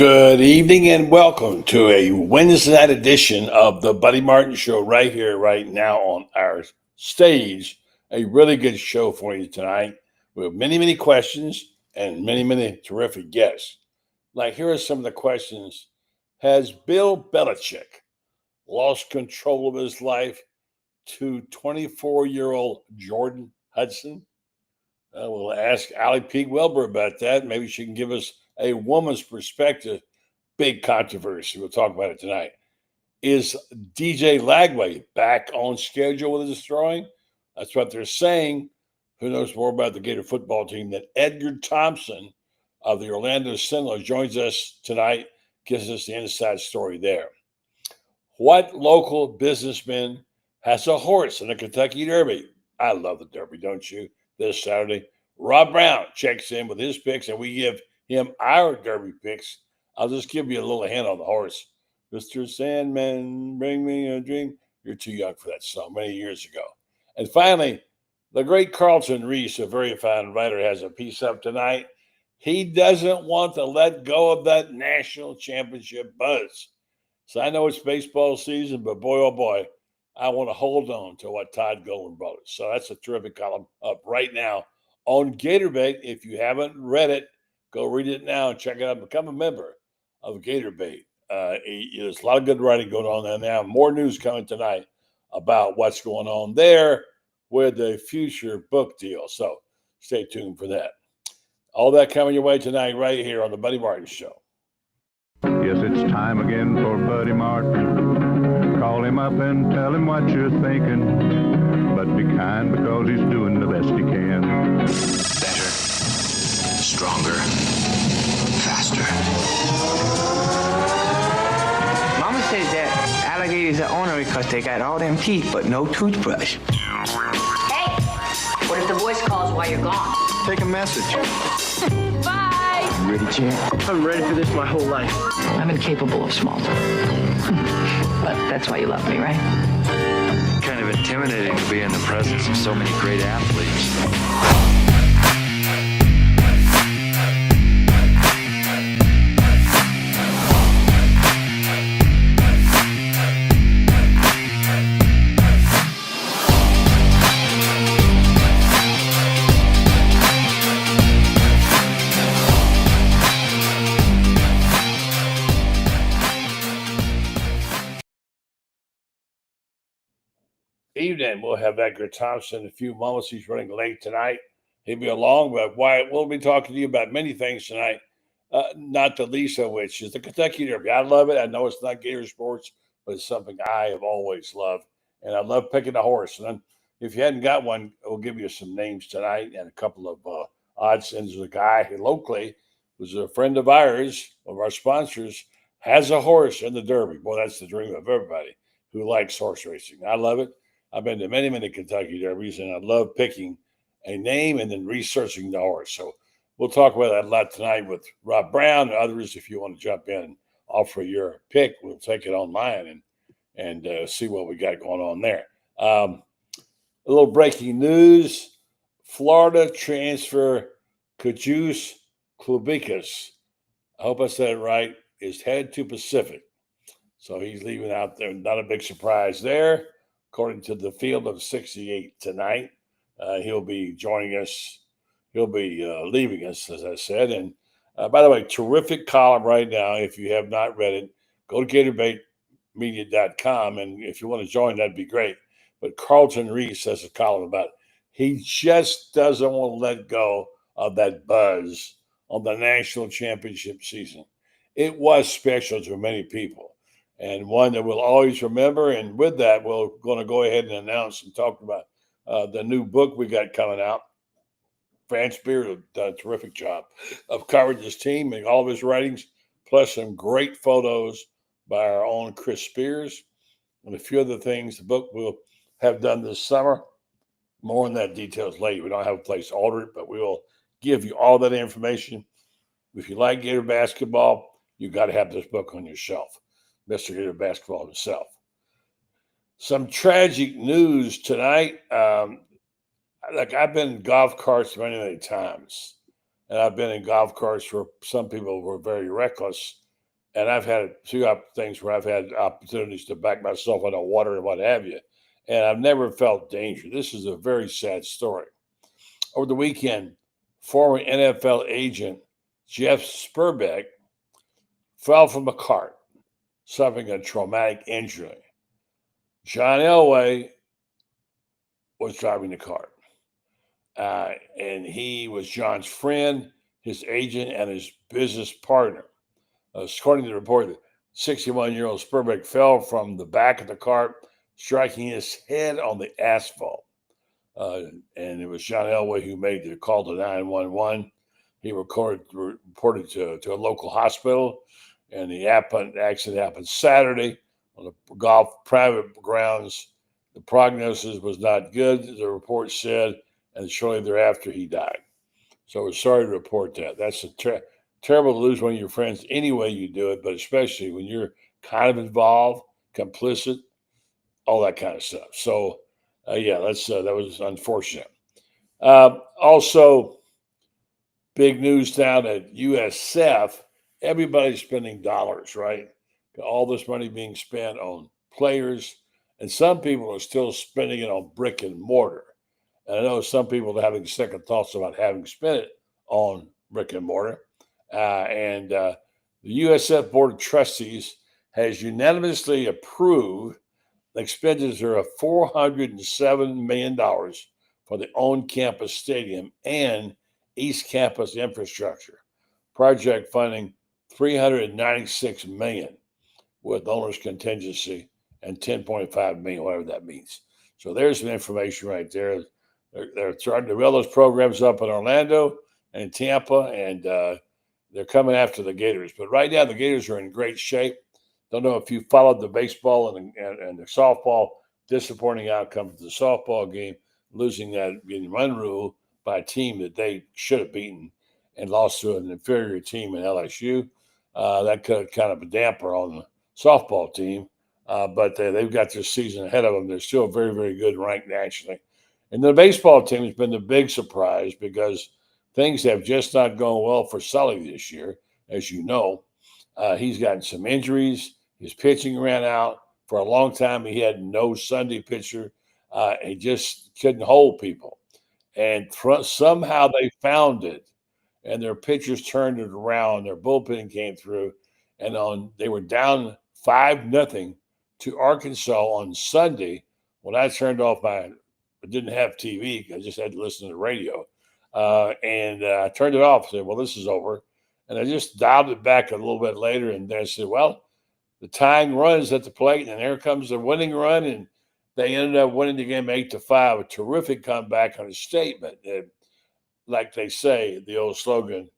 Good evening and welcome to a Wednesday night edition of the Buddy Martin Show right here, right now on our stage. A really good show for you tonight with many, many questions and many, many terrific guests. Like, here are some of the questions. Has Bill Belichick lost control of his life to 24-year-old Jordon Hudson? We'll ask Peek Wilbur about that. Maybe she can give us a woman's perspective. Big controversy. We'll talk about it tonight. Is DJ Lagway back on schedule with his throwing? That's what they're saying. Who knows more about the Gator football team than Edgar Thompson of the Orlando Sentinels joins us tonight, gives us the inside story there. What local businessman has a horse in the Kentucky Derby? I love the Derby, don't you? This Saturday, Rob Browne checks in with his picks, and we give him our Derby picks. I'll just give you a little hint on the horse. Mr. Sandman, bring me a dream. You're too young for that song many years ago. And finally, the great Carlton Reese, a very fine writer, has a piece up tonight. He doesn't want to let go of that national championship buzz. So I know it's baseball season, but boy, oh boy, I want to hold on to what Todd Golden brought us. So that's a terrific column up right now on Gatorbait. If you haven't read it, go read it now and check it out. Become a member of Gatorbait. There's a lot of good writing going on there now. More news coming tonight about what's going on there with the future book deal. So stay tuned for that. All that coming your way tonight right here on the Buddy Martin Show. Yes, it's time again for Buddy Martin. Call him up and tell him what you're thinking. But be kind because he's doing the best he can. Better, stronger, faster. Mama says that alligators are ornery because they got all them teeth but no toothbrush. Hey, what if the voice calls while you're gone? Take a message. Bye. You ready, champ? I'm ready for this my whole life. I'm incapable of small talk. But that's why you love me, right? Kind of intimidating to be in the presence of so many great athletes. Evening. We'll have Edgar Thompson in a few moments. He's running late tonight. He'll be along, but Wyatt will be talking to you about many things tonight, not the least of which is the Kentucky Derby. I love it. I know it's not Gator sports, but it's something I have always loved, and I love picking a horse. And if you hadn't got one, we'll give you some names tonight and a couple of odds. And there's a guy locally who's a friend of ours, one of our sponsors, has a horse in the Derby. Boy, that's the dream of everybody who likes horse racing. I love it. I've been to many, many Kentucky Derbies, and I love picking a name and then researching the horse. So we'll talk about that a lot tonight with Rob Browne and others. If you want to jump in and offer your pick, we'll take it online and see what we got going on there. A little breaking news. Florida transfer Kajus Klubikas, I hope I said it right, is headed to Pacific. So he's leaving out there. Not a big surprise there. According to the Field of 68 tonight, he'll be joining us. He'll be leaving us, as I said. And by the way, terrific column right now. If you have not read it, go to GatorbaitMedia.com. And if you want to join, that'd be great. But Carlton Reese has a column about it. He just doesn't want to let go of that buzz on the national championship season. It was special to many people. And one that we'll always remember. And with that, we're going to go ahead and announce and talk about the new book we got coming out. France Beard done a terrific job of covering this team and all of his writings, plus some great photos by our own Chris Spears and a few other things the book will have done this summer. More on that details later. We don't have a place to order it, but we will give you all that information. If you like Gator basketball, you got to have this book on your shelf. Mr. Gator basketball himself. Some tragic news tonight. Like, I've been in golf carts many, many times, and I've been in golf carts where some people were very reckless and I've had a few things where I've had opportunities to back myself on the water and what have you, and I've never felt danger. This is a very sad story. Over the weekend, former NFL agent Jeff Sperbeck fell from a cart, suffering a traumatic injury. John Elway was driving the cart, and he was John's friend, his agent, and his business partner. According to the report, the 61-year-old Sperbeck fell from the back of the cart, striking his head on the asphalt. And it was John Elway who made the call to 911. He reported to a local hospital, and the accident happened Saturday on the golf private grounds. The prognosis was not good, the report said, and shortly thereafter he died. So we're sorry to report that. That's terrible to lose one of your friends any way you do it, but especially when you're kind of involved, complicit, all that kind of stuff. So, that was unfortunate. Also, big news down at USF. Everybody's spending dollars, right? All this money being spent on players, and some people are still spending it on brick and mortar. And I know some people are having second thoughts about having spent it on brick and mortar. The USF Board of Trustees has unanimously approved the expenditure of $407 million for the on-campus stadium and East Campus infrastructure. Project funding $396 million with owner's contingency and $10.5 million, whatever that means. So there's some information right there. They're starting to build those programs up in Orlando and Tampa, and they're coming after the Gators. But right now, the Gators are in great shape. Don't know if you followed the baseball and the softball, disappointing outcome of the softball game, losing that getting run rule by a team that they should have beaten and lost to an inferior team in LSU. That could kind of a damper on the softball team, but they've got their season ahead of them. They're still very, very good ranked nationally. And the baseball team has been the big surprise because things have just not gone well for Sully this year, as you know. He's gotten some injuries. His pitching ran out. For a long time, he had no Sunday pitcher. He just couldn't hold people. And somehow they found it, and their pitchers turned it around. Their bullpen came through, and they were down 5-0 to Arkansas on Sunday. When I turned off I didn't have TV. I just had to listen to the radio. And I turned it off and said, well, this is over. And I just dialed it back a little bit later, and then I said, well, the tying run is at the plate, and there comes the winning run, and they ended up winning the game 8-5. A terrific comeback on a statement. Like they say, the old slogan,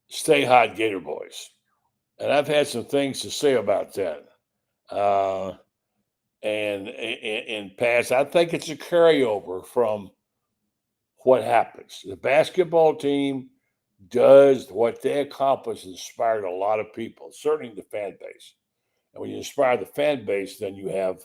stay hot, Gator boys. And I've had some things to say about that. And in past, I think it's a carryover from what happens. The basketball team does what they accomplish, inspired a lot of people, certainly the fan base. And when you inspire the fan base, then you have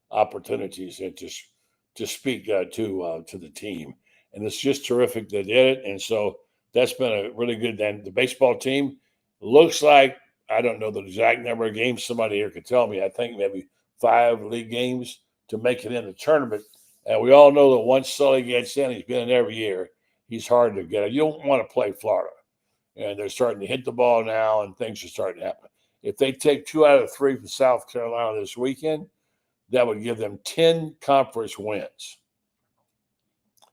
opportunities to speak to the team. And it's just terrific they did it. And so that's been a really good. And the baseball team looks like, I don't know the exact number of games. Somebody here could tell me. I think maybe 5 league games to make it in the tournament. And we all know that once Sully gets in, he's been in every year. He's hard to get. You don't want to play Florida. And they're starting to hit the ball now, and things are starting to happen. If they take 2 out of 3 from South Carolina this weekend, that would give them 10 conference wins.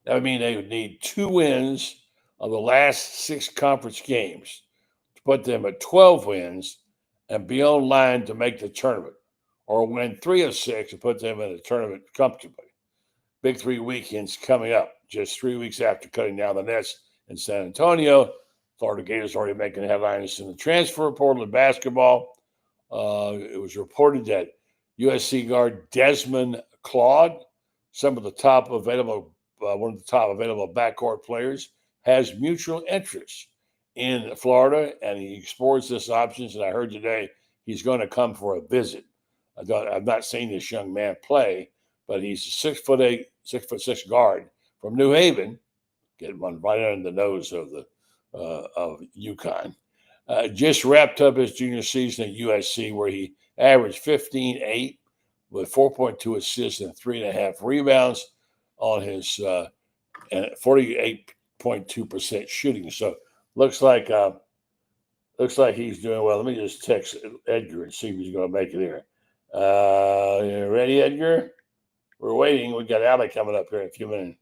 That would mean they would need 2 wins of the last 6 conference games to put them at 12 wins and be on line to make the tournament, or win 3 of 6 and put them in the tournament comfortably. Big 3 weekends coming up, just 3 weeks after cutting down the nets in San Antonio. Florida Gators already making headlines in the transfer portal in basketball. It was reported that USC guard Desmond Claude, one of the top available backcourt players, has mutual interests in Florida, and he explores this options. And I heard today he's going to come for a visit. I've not seen this young man play, but he's a 6'8", 6'6" guard from New Haven, getting one right under the nose of UConn. Just wrapped up his junior season at USC, where he averaged 15.8 with 4.2 assists and 3.5 rebounds on his 48.2% shooting. So looks like he's doing well. Let me just text Edgar and see if he's going to make it here. You ready, Edgar? We're waiting. We got Alec coming up here in a few minutes.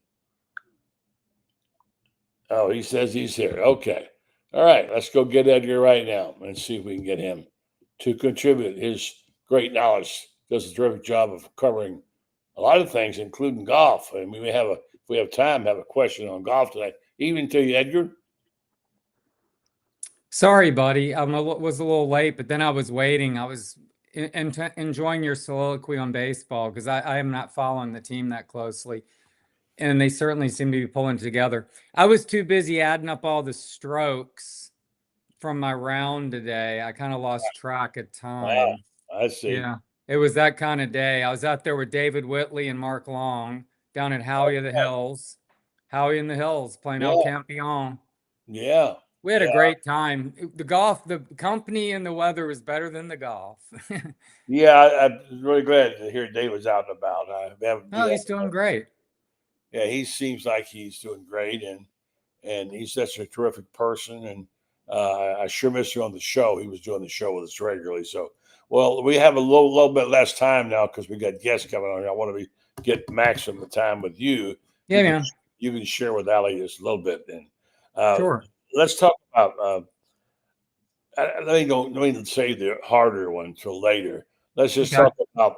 Oh, he says he's here. Okay. All right. Let's go get Edgar right now and see if we can get him to contribute his great knowledge. Does a terrific job of covering a lot of things, including golf. And we may have if we have time, have a question on golf tonight. Evening to you, Edgar. Sorry, buddy. I was a little late, but then I was waiting. I was enjoying your soliloquy on baseball because I am not following the team that closely. And they certainly seem to be pulling together. I was too busy adding up all the strokes from my round today. I kind of lost track of time. I see. Yeah, it was that kind of day. I was out there with David Whitley and Mark Long down at Howie in the Hills playing El Campeon. Yeah. We had a great time. The company and the weather was better than the golf. Yeah, I'm really glad to hear David's out and about. He's doing great. Yeah, he seems like he's doing great, and he's such a terrific person. And I sure miss you on the show. He was doing the show with us regularly. So, well, we have a little bit less time now because we got guests coming on here. I want to get maximum time with you. Yeah, man. You can share with Ali just a little bit. And sure. Let's talk about. Let me say the harder one until later. Let's just talk about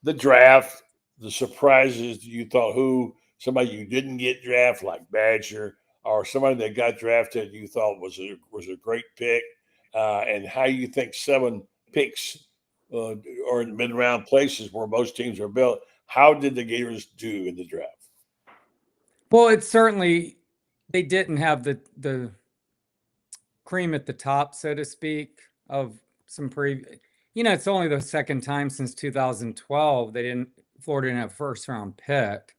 the draft, the surprises you thought somebody you didn't get drafted like Badger, or somebody that got drafted you thought was a great pick, and how you think 7 picks or in mid-round places where most teams are built. How did the Gators do in the draft? Well, it's certainly they didn't have the cream at the top, so to speak, of some it's only the second time since 2012 Florida didn't have a first round pick.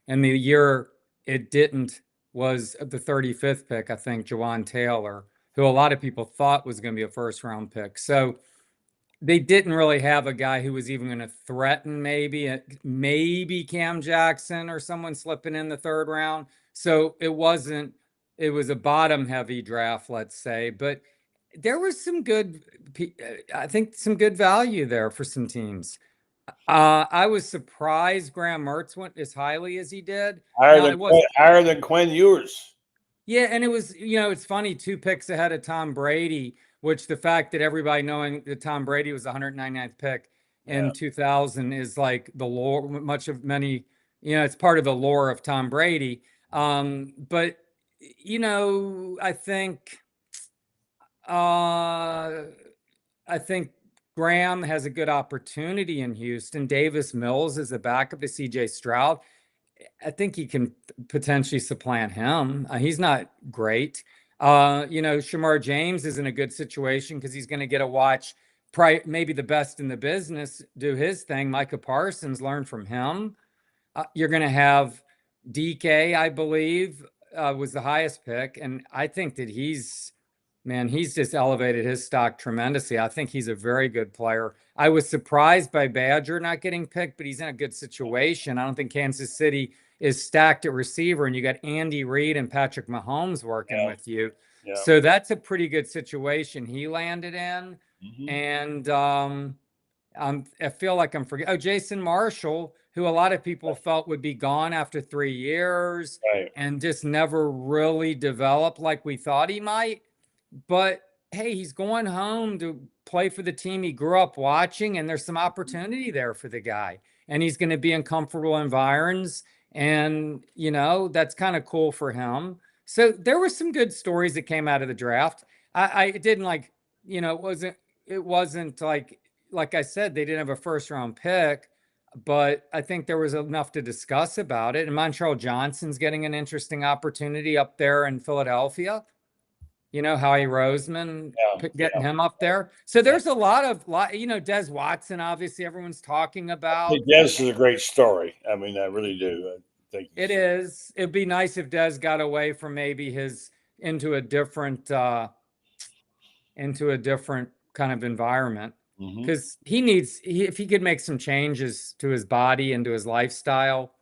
And the year it didn't was the 35th pick, I think, Jawan Taylor, who a lot of people thought was going to be a first round pick. So they didn't really have a guy who was even going to threaten maybe Cam Jackson or someone slipping in the 3rd round. So it was a bottom heavy draft, let's say, but there was some good value there for some teams. I was surprised Graham Mertz went as highly as he did. Higher than Quinn Ewers. Yeah, and it was, it's funny, 2 picks ahead of Tom Brady, which the fact that everybody knowing that Tom Brady was the 199th pick in 2000 is like the lore, it's part of the lore of Tom Brady. But I think Graham has a good opportunity in Houston. Davis Mills is the backup to CJ Stroud. I think he can potentially supplant him. He's not great. Shamar James is in a good situation because he's going to get to watch maybe the best in the business do his thing. Micah Parsons, learn from him. You're going to have DK, I believe, was the highest pick. And I think that he's just elevated his stock tremendously. I think he's a very good player. I was surprised by Badger not getting picked, but he's in a good situation. I don't think Kansas City is stacked at receiver, and you got Andy Reid and Patrick Mahomes working with you. Yeah. So that's a pretty good situation he landed in. Mm-hmm. And I feel like I'm forgetting. Jason Marshall, who a lot of people felt would be gone after 3 years and just never really developed like we thought he might. But hey, he's going home to play for the team he grew up watching, and there's some opportunity there for the guy. And he's going to be in comfortable environs, and that's kind of cool for him. So there were some good stories that came out of the draft. I didn't it wasn't like I said, they didn't have a first round pick, but I think there was enough to discuss about it. And Montreal Johnson's getting an interesting opportunity up there in Philadelphia. Howie Roseman, getting him up there. So there's a lot, Des Watson, obviously everyone's talking about. Des is a great story. I mean, I really do. I think it is. It'd be nice if Des got away from maybe into a different into a different kind of environment. Mhm. Because if he could make some changes to his body and to his lifestyle,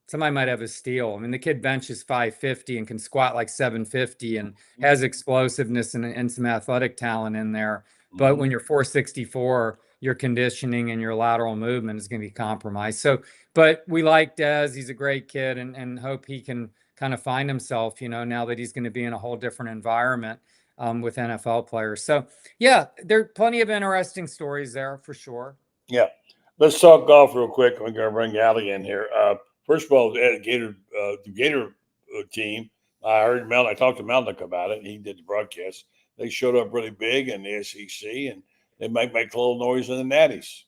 somebody might have a steal. I mean, the kid benches 550 and can squat like 750 and has explosiveness and some athletic talent in there. But when you're 464, your conditioning and your lateral movement is going to be compromised. So, but we like Dez. He's a great kid and hope he can kind of find himself, now that he's going to be in a whole different environment with NFL players. So, yeah, there are plenty of interesting stories there for sure. Yeah. Let's talk golf real quick. I'm going to bring Allie in here. First of all, the Gator team, I talked to Melnick about it. He did the broadcast. They showed up really big in the SEC, and they might make a little noise in the Natties.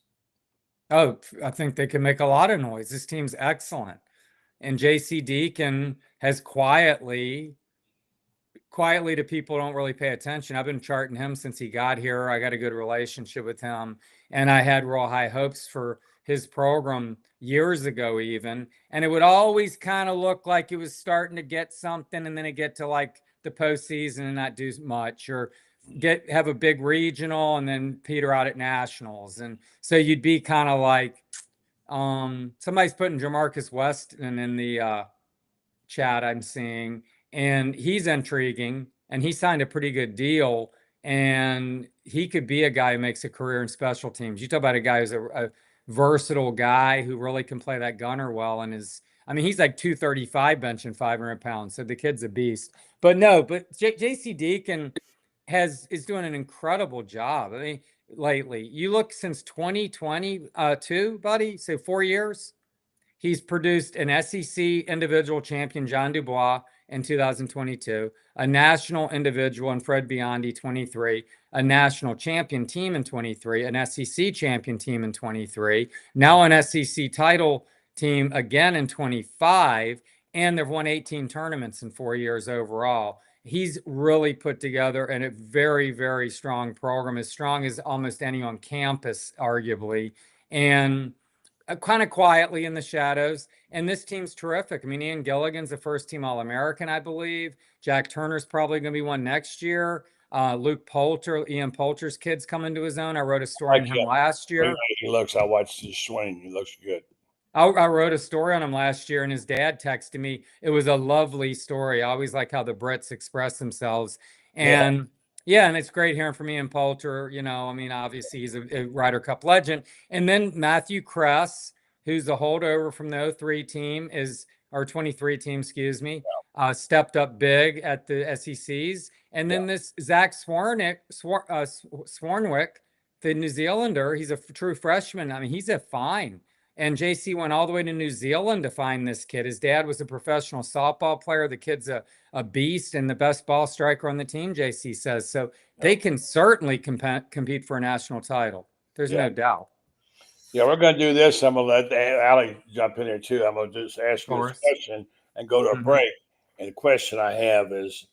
Oh, I think they can make a lot of noise. This team's excellent. And JC Deacon has quietly to people who don't really pay attention. I've been charting him since he got here. I got a good relationship with him. And I had real high hopes for his program years ago even. And it would always kind of look like it was starting to get something, and then it get to like the postseason and not do much, or have a big regional and then peter out at nationals. And so you'd be kind of like, somebody's putting Jamarcus Weston in the chat I'm seeing, and he's intriguing, and he signed a pretty good deal, and he could be a guy who makes a career in special teams. You talk about a guy who's a versatile guy who really can play that gunner well, and he's like 235 benching 500 pounds. So the kid's a beast. But JC Deacon is doing an incredible job. I mean, lately, you look since 2022, buddy, so 4 years, he's produced an SEC individual champion, John Dubois, in 2022, a national individual in Fred Biondi, 23, a national champion team in 23, an SEC champion team in 23, now an SEC title team again in 25, and they've won 18 tournaments in 4 years overall. He's really put together a very, very strong program, as strong as almost any on campus, arguably, and kind of quietly in the shadows. And this team's terrific. I mean, Ian Gilligan's a first-team All-American, I believe. Jack Turner's probably going to be one next year. Luke Poulter, Ian Poulter's kid's coming to his own. I wrote a story on him last year. I watched his swing. He looks good. I wrote a story on him last year, and his dad texted me. It was a lovely story. I always like how the Brits express themselves. And and it's great hearing from Ian Poulter. Obviously he's a Ryder Cup legend. And then Matthew Kress, who's a holdover from the 03 team, or 23 team, excuse me, stepped up big at the SECs. And then this Zach Swarnick, the New Zealander, he's a true freshman. I mean, he's a fine. And JC went all the way to New Zealand to find this kid. His dad was a professional softball player. The kid's a beast and the best ball striker on the team, JC says. So they can certainly compete for a national title. There's no doubt. Yeah, we're going to do this. I'm going to let Allie jump in here too. I'm going to just ask you this question and go to a break. And the question I have is,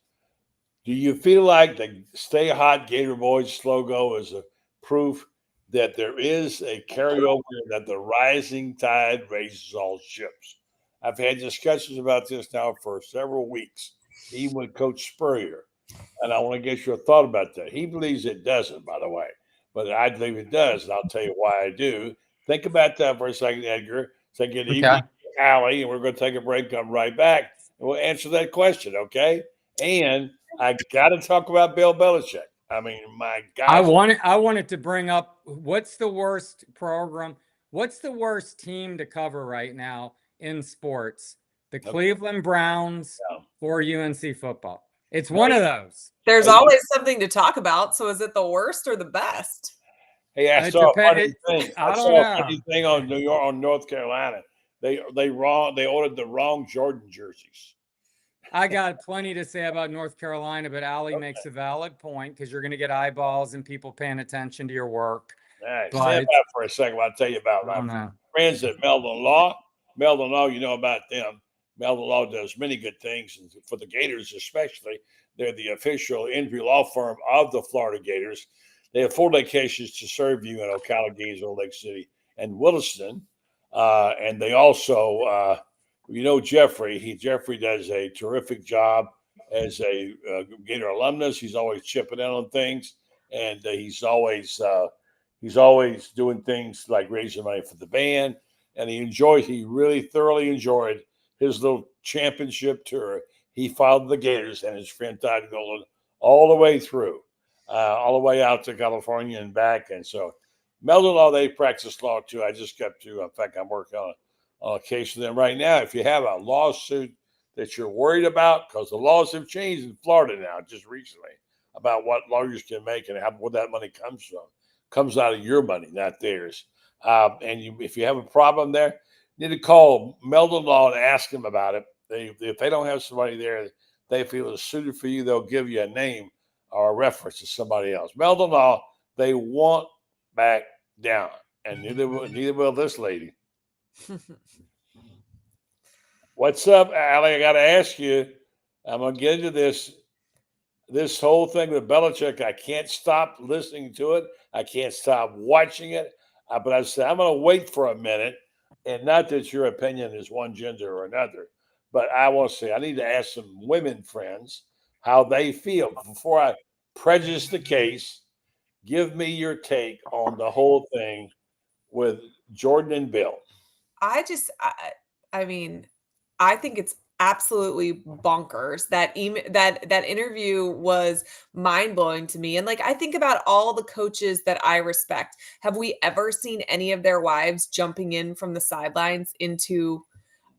do you feel like the Stay Hot Gator Boys logo is a proof that there is a carryover, that the rising tide raises all ships? I've had discussions about this now for several weeks, even with Coach Spurrier. And I want to get your thought about that. He believes it doesn't, by the way, but I believe it does. And I'll tell you why I do. Think about that for a second, Edgar. Take it easy, Allie, and we're going to take a break, come right back, and we'll answer that question, okay? And I got to talk about Bill Belichick. I mean, my God. I wanted to bring up, what's the worst program? What's the worst team to cover right now in sports? The Cleveland Browns or UNC football? It's one of those. There's always something to talk about. So is it the worst or the best? Hey, I saw a funny thing. I saw a funny thing on North Carolina. They ordered the wrong Jordan jerseys. I got plenty to say about North Carolina, but Allie makes a valid point, because you're going to get eyeballs and people paying attention to your work. Right. Stand back for a second while I tell you about my friends at Meldon Law. Meldon Law, you know about them. Meldon Law does many good things, and for the Gators especially. They're the official injury law firm of the Florida Gators. They have 4 locations to serve you in Ocala, Gainesville, Lake City, and Williston. And they also Jeffrey. Jeffrey does a terrific job as a Gator alumnus. He's always chipping in on things. and he's always doing things like raising money for the band, and he really thoroughly enjoyed his little championship tour. He followed the Gators and his friend Todd Golden all the way through, all the way out to California and back. And so Meldon Law, they practice law too. I just got to, in fact, I'm working on a case with them right now. If you have a lawsuit that you're worried about, because the laws have changed in Florida now just recently about what lawyers can make and where that money comes from. Comes out of your money, not theirs. If you have a problem there, you need to call Meldon Law and ask them about it. If they don't have somebody there they feel is suited for you, they'll give you a name or a reference to somebody else. Meldon Law, they won't back down, and neither will this lady. What's up, Allie? I got to ask you. I'm gonna get into this whole thing with Belichick. I can't stop listening to it. I can't stop watching it. But I said I'm gonna wait for a minute, and not that your opinion is one gender or another, but I want to say I need to ask some women friends how they feel before I prejudice the case. Give me your take on the whole thing with Jordon and Bill. I mean, I think it's absolutely bonkers. That interview was mind-blowing to me. And like, I think about all the coaches that I respect. Have we ever seen any of their wives jumping in from the sidelines into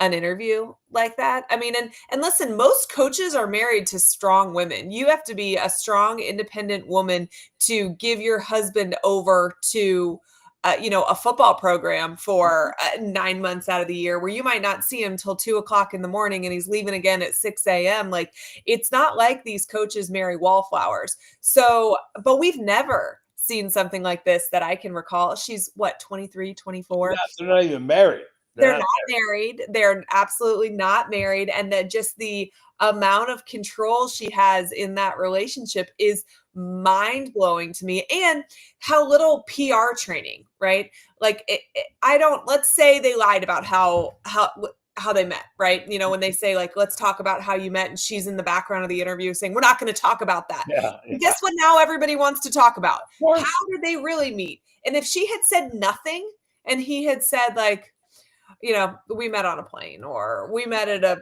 an interview like that? I mean, and listen, most coaches are married to strong women. You have to be a strong, independent woman to give your husband over to a football program for 9 months out of the year, where you might not see him till 2:00 in the morning and he's leaving again at 6 a.m. Like, it's not like these coaches marry wallflowers. So, but we've never seen something like this that I can recall. She's what, 23, 24? They're not even married. They're not married. They're absolutely not married. And that just the amount of control she has in that relationship is mind-blowing to me. And how little PR training, right? Like, let's say they lied about how they met, right? When they say, like, let's talk about how you met, and she's in the background of the interview saying, we're not going to talk about that. Yeah. Guess what now everybody wants to talk about? How did they really meet? And if she had said nothing and he had said, like, we met on a plane, or we met at a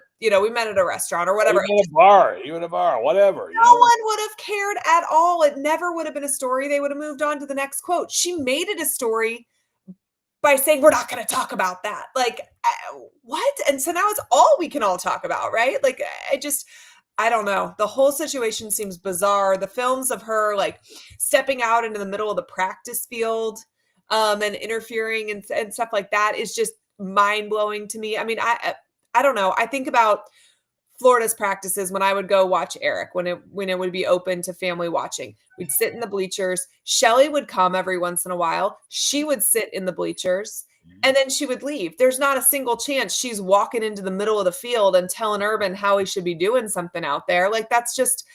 restaurant, or whatever. Even a bar, whatever. No one would have cared at all. It never would have been a story. They would have moved on to the next quote. She made it a story by saying, we're not going to talk about that. Like, what? And so now it's all we can all talk about, right? Like, I don't know. The whole situation seems bizarre. The films of her, like, stepping out into the middle of the practice field and interfering and stuff like that is just mind-blowing to me. I mean, I don't know. I think about Florida's practices when I would go watch Eric, when it would be open to family watching. We'd sit in the bleachers. Shelly would come every once in a while. She would sit in the bleachers, and then she would leave. There's not a single chance she's walking into the middle of the field and telling Urban how he should be doing something out there. Like, that's just,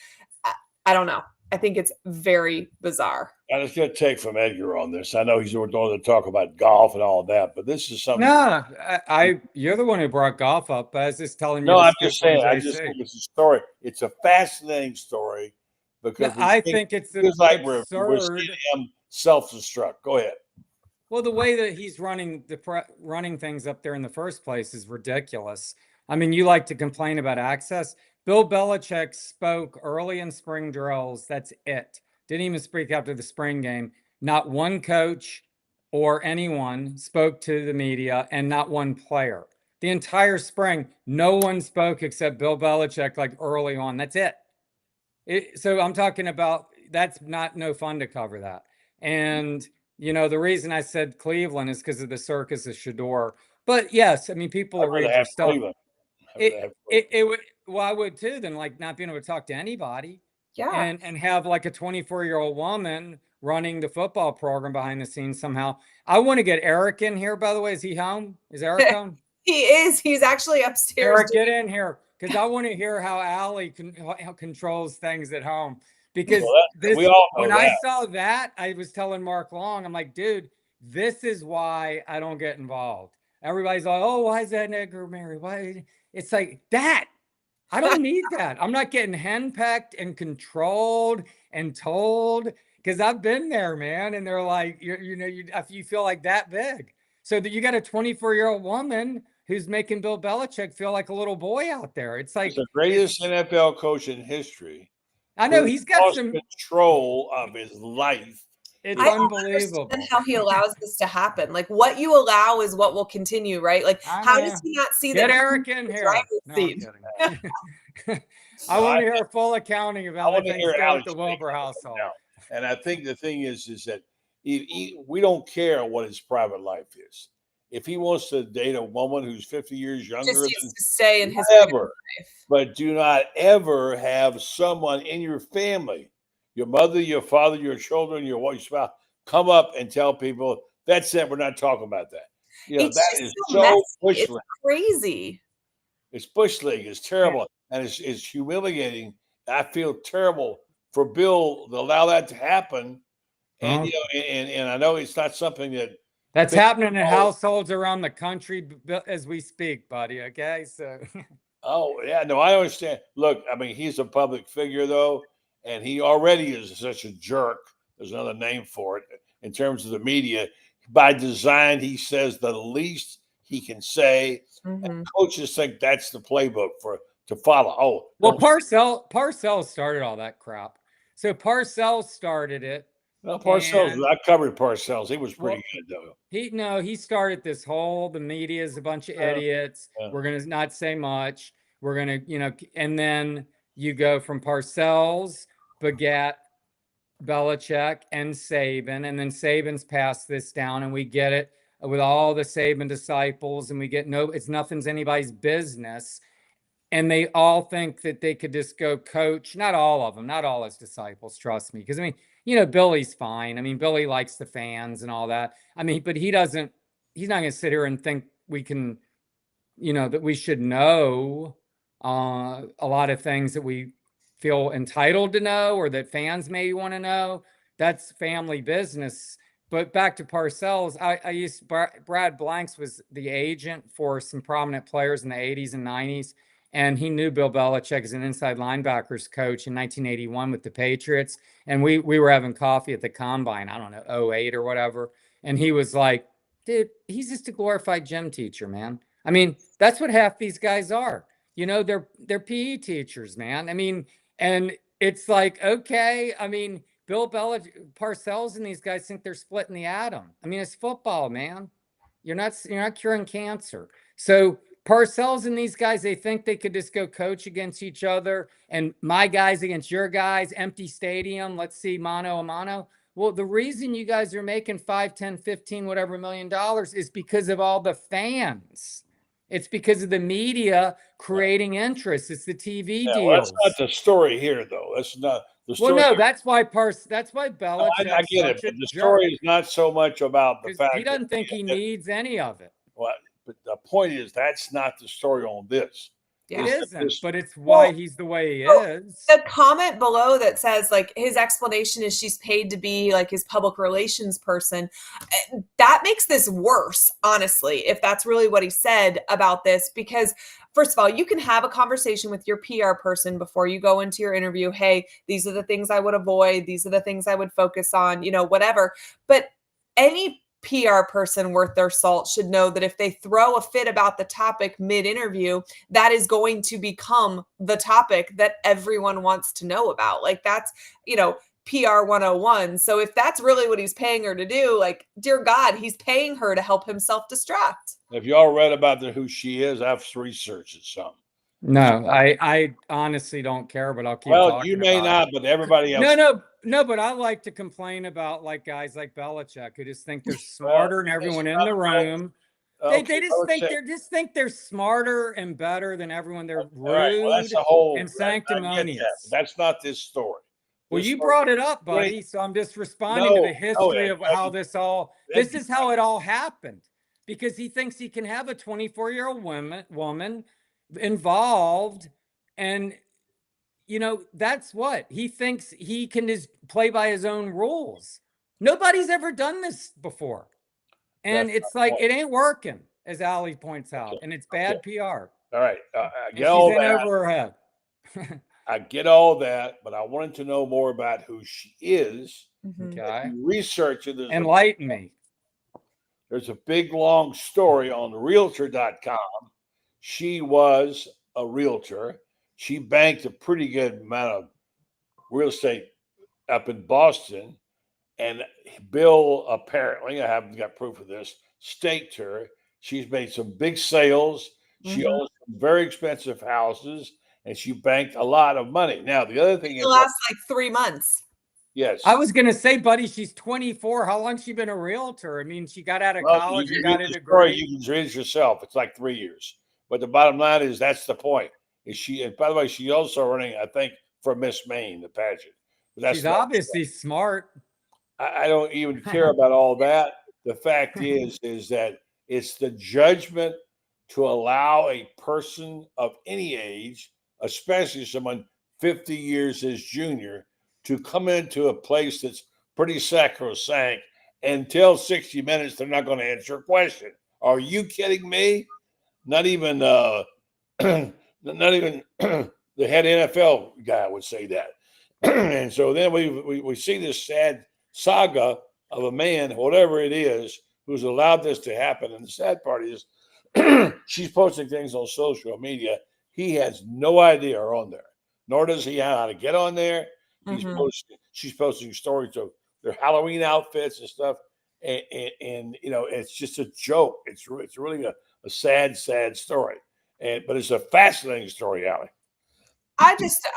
I don't know. I think it's very bizarre. I was going to take from Edgar on this. I know he's going to talk about golf and all of that, but this is something. No, you're the one who brought golf up. But I was just telling you. No, I'm just saying. I just think it's a story. It's a fascinating story because I think it's like we're seeing him self-destruct. Go ahead. Well, the way that he's running things up there in the first place is ridiculous. I mean, you like to complain about access. Bill Belichick spoke early in spring drills. That's it. Didn't even speak after the spring game. Not one coach or anyone spoke to the media, and not one player. The entire spring, no one spoke except Bill Belichick, like, early on. That's it. So I'm talking about, that's no fun to cover that. And, the reason I said Cleveland is because of the circus of Shador. But yes, I mean, people are reading their stuff. Well, I would too, then, like, not being able to talk to anybody. Yeah. And have, like, a 24-year-old woman running the football program behind the scenes somehow. I want to get Eric in here, by the way. Is he home? Is Eric home? He is. He's actually upstairs. Eric, get in here, because I want to hear how Allie controls things at home. Because I saw that, I was telling Mark Long, I'm like, dude, this is why I don't get involved. Everybody's like, oh, why is that nigger married? Why? It's like that. I don't need that. I'm not getting henpecked and controlled and told. because I've been there, man. And they're like, you feel like that big. So that you got a 24-year-old woman who's making Bill Belichick feel like a little boy out there. It's like He's the greatest NFL coach in history. I know who he's got lost some. control of his life. It's I don't unbelievable understand how he allows this to happen. Like what you allow is what will continue, right? Like how does he not see Get that? Eric in here. No, I'm kidding. I want to hear a full accounting of how things go with the Wilbur household. Now. And I think the thing is that we don't care what his private life is. If he wants to date a woman who's 50 years younger, just needs to stay in his whatever, life. But do not ever have someone in your family, your mother, your father, your children, your wife, spouse, come up and tell people that's it. We're not talking about that. It's that is so bush it's league. crazy. It's bush league. It's terrible, and it's humiliating. I feel terrible for Bill to allow that to happen. And and I know it's not something that's happening in households around the country as we speak, buddy. Okay, so. Oh yeah, no, I understand. Look, I mean, he's a public figure though, and he already is such a jerk. There's another name for it in terms of the media. By design, he says the least he can say, and coaches think that's the playbook to follow. Oh, well, Parcells started all that crap. So Parcells started it. Well, Parcells, I covered Parcells. He was pretty good though. He started this whole, the media is a bunch of idiots. We're going to not say much. We're going to, and then you go from Parcells, begat Belichick and Saban, and then Saban's passed this down, and we get it with all the Saban disciples, and we get it's nothing's anybody's business. And they all think that they could just go coach. Not all of them, not all his disciples, trust me. Because, I mean, Billy's fine. I mean, Billy likes the fans and all that. I mean, but he's not going to sit here and think we can, that we should know a lot of things that we feel entitled to know or that fans may want to know. That's family business. But back to Parcells, Brad Blanks was the agent for some prominent players in the 80s and 90s. And he knew Bill Belichick as an inside linebackers coach in 1981 with the Patriots. And we were having coffee at the Combine, I don't know, 08 or whatever. And he was like, dude, he's just a glorified gym teacher, man. I mean, that's what half these guys are. They're PE teachers, man. I mean, and it's like, okay, I mean, Bill Belichick, Parcells and these guys think they're splitting the atom. I mean, it's football, man. You're not curing cancer. So Parcells and these guys, they think they could just go coach against each other and my guys against your guys, empty stadium. Let's see, mano a mano. Well, the reason you guys are making 5, 10, 15, whatever $1 million is because of all the fans. It's because of the media creating interest. It's the TV deals. Well, that's not the story here, though. That's not the story. Well, no, that's why Belichick. I get it, but the story is not so much about the fact he doesn't think he needs any of it. Well, but the point is that's not the story on this. It isn't, but it's why he's the way he is. The comment below that says, like, his explanation is she's paid to be like his public relations person. That makes this worse, honestly, if that's really what he said about this. Because, first of all, you can have a conversation with your PR person before you go into your interview. Hey, these are the things I would avoid. These are the things I would focus on, whatever. But any PR person worth their salt should know that if they throw a fit about the topic mid-interview, that is going to become the topic that everyone wants to know about. Like that's, PR 101. So if that's really what he's paying her to do, like, dear God, he's paying her to help himself distract. If y'all read about who she is, I've researched some. No, I honestly don't care, but I'll keep talking. Well, you may not, but everybody else. No, but I like to complain about like guys like Belichick who just think they're smarter than everyone in the room. They just think they're smarter and better than everyone. They're rude and sanctimonious. That's not this story. Well, you brought it up, buddy, so I'm just responding to the history of how this is how it all happened. Because he thinks he can have a 24-year-old woman involved, and that's what he thinks he can just play by his own rules. Nobody's ever done this before, and it's like it ain't working, as Ali points out, and it's bad PR. All right, get all that over her head. I get all that, but I wanted to know more about who she is. Mhm. Okay. Research it. Enlighten me. There's a big long story on realtor.com. She was a realtor. She banked a pretty good amount of real estate up in Boston. And Bill, apparently, I haven't got proof of this, staked her. She's made some big sales. She Mhm. owns some very expensive houses, and she banked a lot of money. Now, the other thing It is, lasts like 3 months. yes. I was gonna say, buddy, she's 24. How long she been a realtor? I mean, she got out of Well, college you and can got read a the story. degree. You can read it yourself. It's like 3 years. But the bottom line is that's the point. Is she? And by the way, she's also running, I think, for Miss Maine, the pageant. But that's She's not- obviously smart. I don't even care about all that. The fact is that it's the judgment to allow a person of any age, especially someone 50 years his junior, to come into a place that's pretty sacrosanct and tell 60 minutes they're not going to answer a question. Are you kidding me? Not even not even the head NFL guy would say that. And so then we see this sad saga of a man, whatever it is, who's allowed this to happen. And the sad part is she's posting things on social media. He has no idea are on there, nor does he know how to get on there. Mhm. She's posting stories of their Halloween outfits and stuff. And you know, it's just a joke. It's really a sad story. But it's a fascinating story, Allie. I just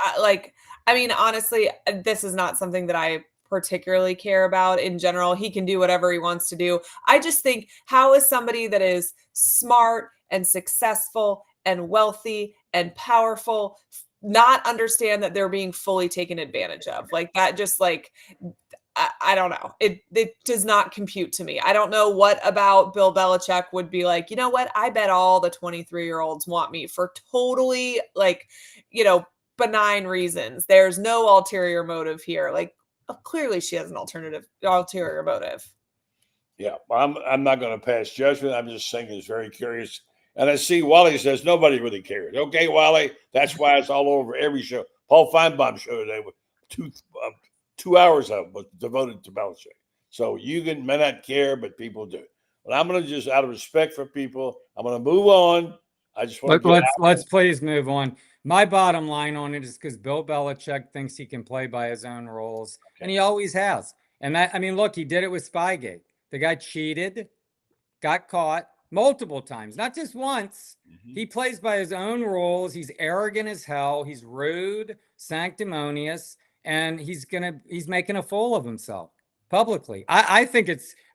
I mean, honestly, this is not something that I particularly care about in general. He can do whatever he wants to do. I just think, how is somebody that is smart and successful and wealthy and powerful not understand that they're being fully taken advantage of? Like that, just like, I don't know. It does not compute to me. I don't know what about Bill Belichick would be like, you know what? I bet all the 23-year-olds want me for totally like, benign reasons. There's no ulterior motive here. Like clearly she has an ulterior motive. Yeah, I'm not going to pass judgment. I'm just saying it's very curious. And I see Wally says nobody really cares. Okay, Wally, that's why it's all over every show. Paul Feinbaum show today with 2 hours of it was devoted to Belichick. So you may not care, but people do. But I'm going to just, out of respect for people, I'm going to move on. I just want to Let's please move on. My bottom line on it is because Bill Belichick thinks he can play by his own rules, and he always has. And that, I mean, look, he did it with Spygate. The guy cheated, got caught multiple times, not just once. He plays by his own rules. He's arrogant as hell. He's rude, sanctimonious, and he's making a fool of himself publicly. I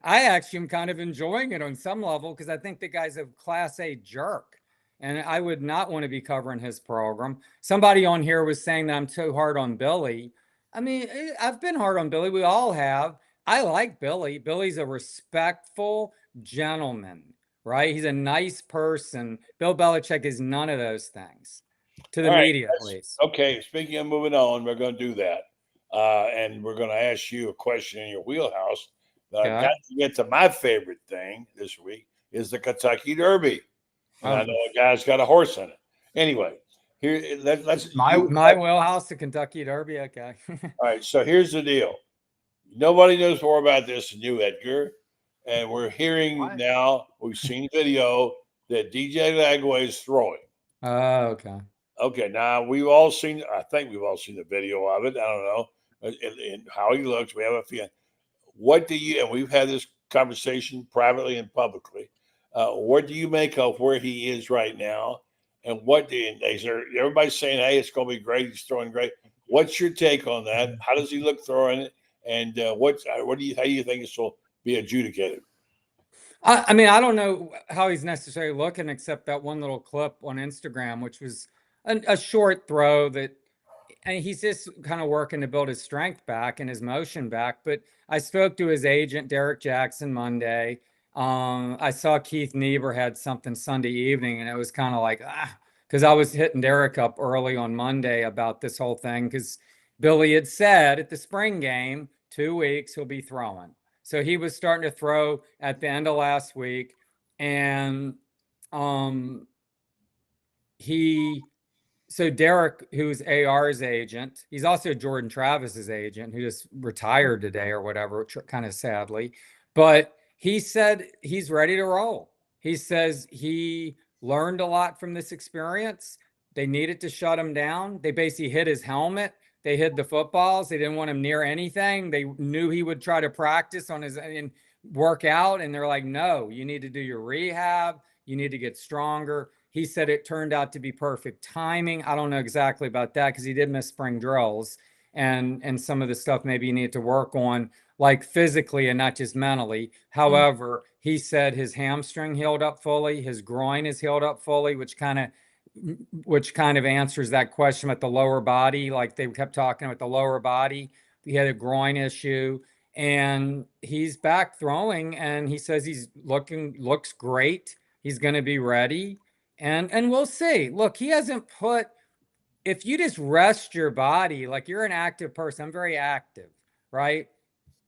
actually am kind of enjoying it on some level because I think the guy's a class A jerk. And I would not want to be covering his program. Somebody on here was saying that I'm too hard on Billy. I mean, I've been hard on Billy. We all have. I like Billy. Billy's a respectful gentleman, right? He's a nice person. Bill Belichick is none of those things, to the media at least. Okay, speaking of moving on, we're going to do that. And we're going to ask you a question in your wheelhouse. But I've got to get to my favorite thing this week is the Kentucky Derby. And I know a guy's got a horse in it. Anyway, here let's my wheelhouse, the Kentucky Derby. Okay. All right. So here's the deal. Nobody knows more about this than you, Edgar. And we're hearing now. We've seen video that DJ Lagway is throwing. Oh, okay. Okay. Now we've all seen. I think we've all seen the video of it. I don't know and how he looks. We have a feeling. What do you? And we've had this conversation privately and publicly. What do you make of where he is right now? And everybody's saying, hey, it's going to be great. He's throwing great. What's your take on that? How does he look throwing it? And how do you think this will be adjudicated? I mean, I don't know how he's necessarily looking, except that one little clip on Instagram, which was a short throw and he's just kind of working to build his strength back and his motion back. But I spoke to his agent, Derek Jackson, Monday. I saw Keith Niebuhr had something Sunday evening, and it was kind of like, because I was hitting Derek up early on Monday about this whole thing, because Billy had said at the spring game, 2 weeks he'll be throwing. So he was starting to throw at the end of last week, and he so Derek, who's AR's agent, he's also Jordan Travis's agent, who just retired today or whatever, kind of sadly. But he said he's ready to roll. He says he learned a lot from this experience. They needed to shut him down. They basically hid his helmet. They hid the footballs. They didn't want him near anything. They knew he would try to practice on his and work out. And they're like, no, you need to do your rehab. You need to get stronger. He said it turned out to be perfect timing. I don't know exactly about that because he did miss spring drills and some of the stuff maybe you need to work on, like physically and not just mentally. However, he said his hamstring healed up fully, his groin is healed up fully, which kind of answers that question about the lower body. Like they kept talking about the lower body. He had a groin issue and he's back throwing and he says he's looks great. He's going to be ready. And we'll see. Look, he hasn't put, if you just rest your body, like you're an active person, I'm very active, right?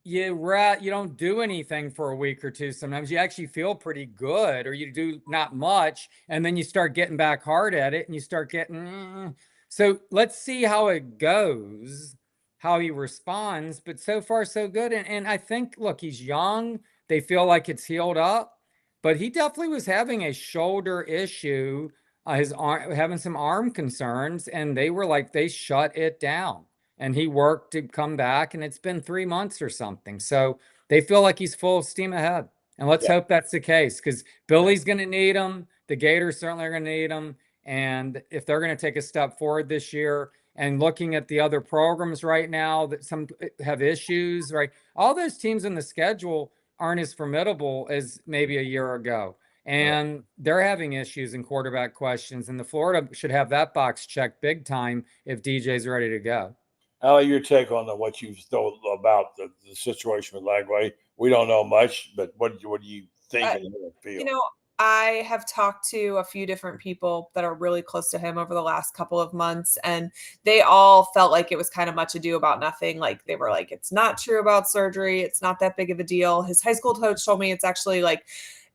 You don't do anything for a week or two. Sometimes you actually feel pretty good or you do not much. And then you start getting back hard at it and you start getting, so let's see how it goes, how he responds. But so far, so good. And I think, look, he's young. They feel like it's healed up. But he definitely was having a shoulder issue, his arm, having some arm concerns, and they were like, they shut it down. And he worked to come back, and it's been 3 months or something. So they feel like he's full steam ahead. And let's hope that's the case, because Billy's going to need him. The Gators certainly are going to need him. And if they're going to take a step forward this year, and looking at the other programs right now that some have issues, right? All those teams in the schedule aren't as formidable as maybe a year ago. And they're having issues in quarterback questions. And the Florida should have that box checked big time if DJ's ready to go. How your take on what you thought about the situation with Lagway? We don't know much, but what do you think and feel? You know, I have talked to a few different people that are really close to him over the last couple of months, and they all felt like it was kind of much ado about nothing. Like they were like, it's not true about surgery. It's not that big of a deal. His high school coach told me it's actually like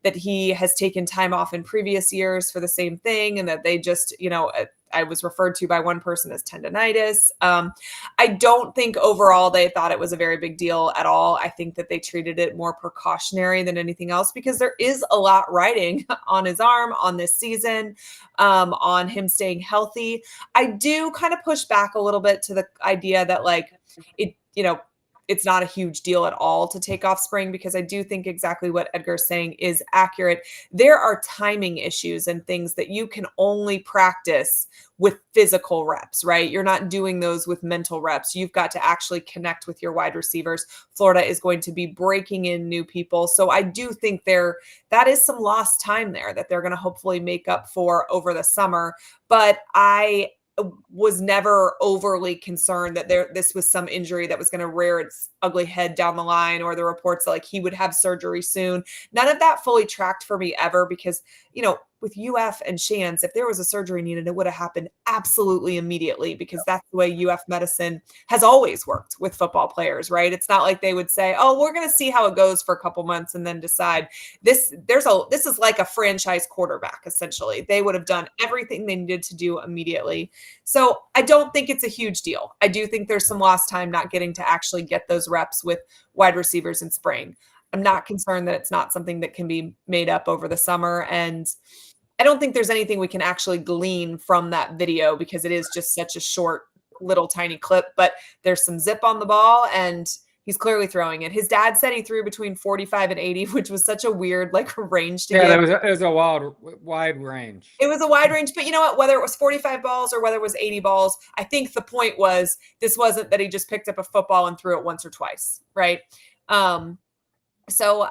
that he has taken time off in previous years for the same thing. And that they just, I was referred to by one person as tendonitis. I don't think overall they thought it was a very big deal at all. I think that they treated it more precautionary than anything else because there is a lot riding on his arm on this season, on him staying healthy. I do kind of push back a little bit to the idea that it's not a huge deal at all to take off spring, because I do think exactly what Edgar's saying is accurate. There are timing issues and things that you can only practice with physical reps, right? You're not doing those with mental reps. You've got to actually connect with your wide receivers. Florida is going to be breaking in new people. So I do think that is some lost time there that they're going to hopefully make up for over the summer. But I was never overly concerned that this was some injury that was going to rear its ugly head down the line, or the reports that like he would have surgery soon. None of that fully tracked for me ever, because, with UF and Shands, if there was a surgery needed, it would have happened absolutely immediately, because that's the way UF medicine has always worked with football players, right? It's not like they would say, oh, we're going to see how it goes for a couple months and then decide. This is like a franchise quarterback, essentially. They would have done everything they needed to do immediately. So I don't think it's a huge deal. I do think there's some lost time not getting to actually get those reps with wide receivers in spring. I'm not concerned that it's not something that can be made up over the summer. And I don't think there's anything we can actually glean from that video, because it is just such a short, little tiny clip, but there's some zip on the ball and he's clearly throwing it. His dad said he threw between 45 and 80, which was such a weird range to get. It was a wide range. It was a wide range, but you know what, whether it was 45 balls or whether it was 80 balls, I think the point was, this wasn't that he just picked up a football and threw it once or twice. Right. So,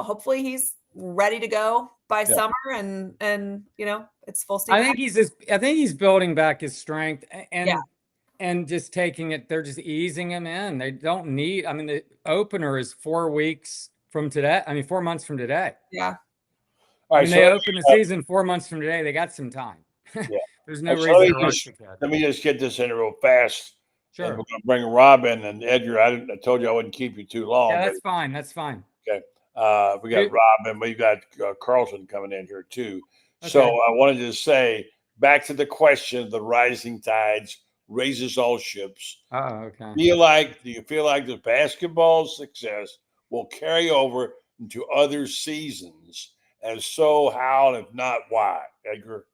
hopefully he's ready to go by summer and it's full steam. I think he's building back his strength and just taking it. They're just easing him in. They don't need, the opener is 4 weeks from today. 4 months from today. Yeah. All right. They open the season 4 months from today. They got some time. Yeah. There's no reason to rush it. Let me just get this in real fast. Sure. And we're going to bring Robin and Edgar. I told you I wouldn't keep you too long. Yeah, that's fine. That's fine. Okay. We got Robin. We got Carlton coming in here too. Okay. So I wanted to say back to the question, the rising tides raises all ships. Oh, okay. Do you feel like the basketball success will carry over into other seasons? And so how, and if not, why? Edgar?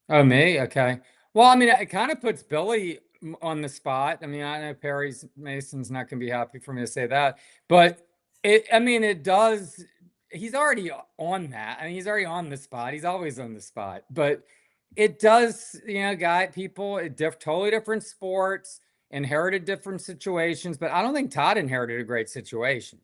Oh, me? Okay. Well, I mean, it kind of puts Billy on the spot. I mean, I know Perry Mason's not going to be happy for me to say that, but it does. He's already on that. I mean, he's already on the spot. He's always on the spot, but it does, people, totally different sports, inherited different situations, but I don't think Todd inherited a great situation.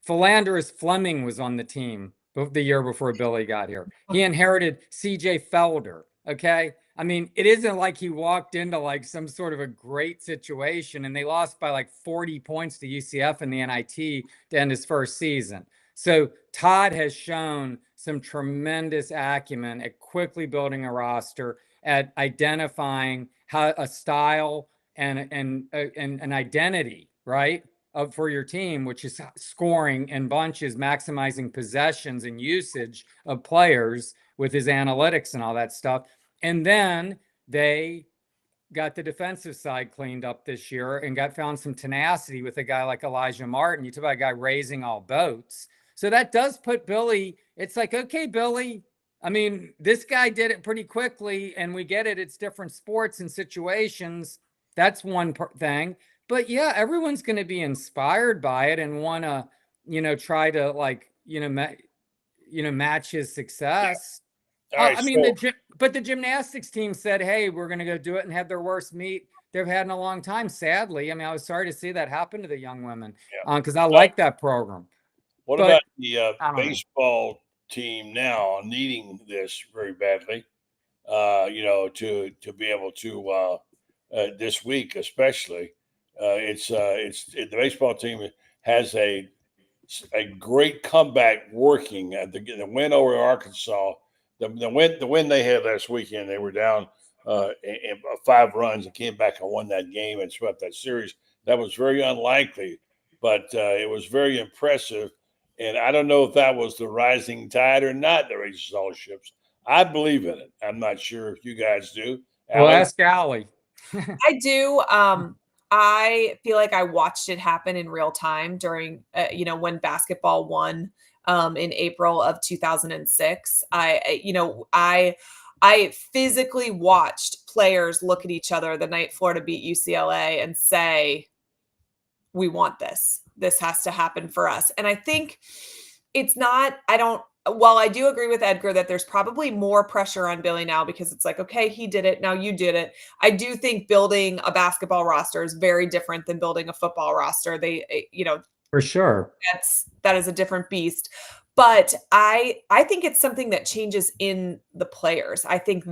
Philanderous Fleming was on the team the year before Billy got here. He inherited CJ Felder. Okay. I mean, it isn't like he walked into like some sort of a great situation and they lost by like 40 points to UCF in the NIT to end his first season. So Todd has shown some tremendous acumen at quickly building a roster, at identifying how a style and an identity, right, for your team, which is scoring in bunches, maximizing possessions and usage of players with his analytics and all that stuff. And then they got the defensive side cleaned up this year and found some tenacity with a guy like Elijah Martin. You talk about a guy raising all boats. So that does put Billy, it's like, okay, Billy, I mean, this guy did it pretty quickly and we get it. It's different sports and situations. That's one thing. But yeah, everyone's going to be inspired by it and want to, try to match his success. Right, but the gymnastics team said, hey, we're going to go do it and have their worst meet they've had in a long time. Sadly, I mean, I was sorry to see that happen to the young women because I like that program. What about the baseball team now needing this very badly? To be able to this week, especially, the baseball team has a great comeback working. The win over Arkansas, the win they had last weekend, they were down in 5 runs and came back and won that game and swept that series. That was very unlikely, but it was very impressive. And I don't know if that was the rising tide or not that raises all ships. I believe in it. I'm not sure if you guys do. Well, ask Allie. I do. I feel like I watched it happen in real time during, when basketball won in April of 2006. I physically watched players look at each other the night Florida beat UCLA and say, we want this. This has to happen for us. And I think while I do agree with Edgar that there's probably more pressure on Billy now because it's like, okay, he did it. Now you did it. I do think building a basketball roster is very different than building a football roster. For sure. That is a different beast. But I think it's something that changes in the players. I think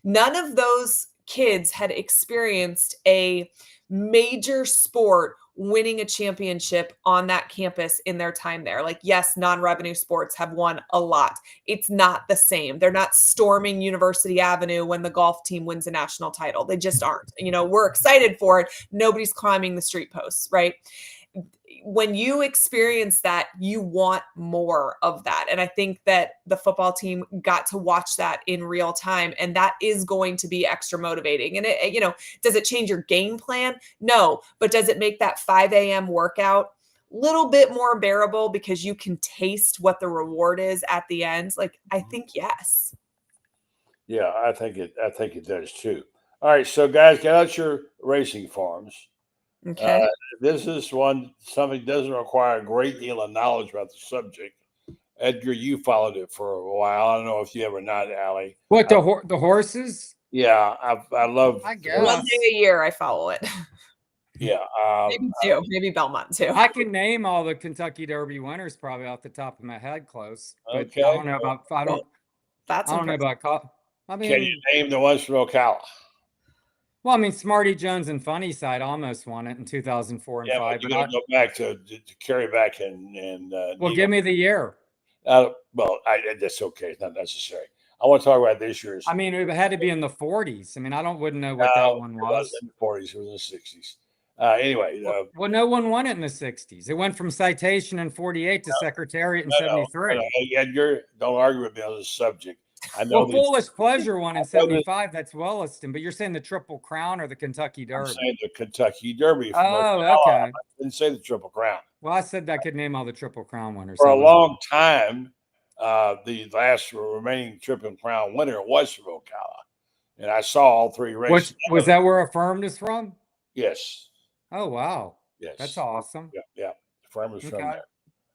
none of those kids had experienced a major sport winning a championship on that campus in their time there. Like, yes, non-revenue sports have won a lot. It's not the same. They're not storming University Avenue when the golf team wins a national title. They just aren't. We're excited for it. Nobody's climbing the street posts, right? When you experience that, you want more of that. And I think that the football team got to watch that in real time. And that is going to be extra motivating. And does it change your game plan? No. But does it make that 5 a.m. workout a little bit more bearable because you can taste what the reward is at the end? Like, I think yes. Yeah, I think it does too. All right. So guys, get out your racing forms. Okay. This is something that doesn't require a great deal of knowledge about the subject. Edgar, you followed it for a while. I don't know if you ever not, Allie. What, the horses? Yeah, I love. I guess 1 day a year I follow it. Yeah, maybe 2, maybe Belmont too. I can name all the Kentucky Derby winners probably off the top of my head, close. But okay. I don't know about. I don't know about. I mean, can you name the ones from Ocala? Well, I mean, Smarty Jones and Funny Side almost won it in 2004 and 5. But you got to go back to carry back and. Well, give me the year. That's okay. It's not necessary. I want to talk about this year's. I mean, it had to be in the 40s. I mean, wouldn't know what that one was. It was in the 40s. It was in the 60s. Anyway. Well, no one won it in the 60s. It went from Citation in 48 to Secretariat in 73. Edgar, don't argue with me on this subject. I know Well, Foolish Pleasure won in I know that- 75. That's Williston, but you're saying the Triple Crown or the Kentucky I'm Derby? saying the Kentucky Derby. from Oh, Ocala. okay. I didn't say the Triple Crown. Well, I said I could name all the Triple Crown winners. For a That was- long time, the last remaining Triple Crown winner was from Ocala, and I saw all three races. Which was that where Affirmed is from? Yes, Oh, wow. yes, That's awesome. yeah. Firm is from Okay. there.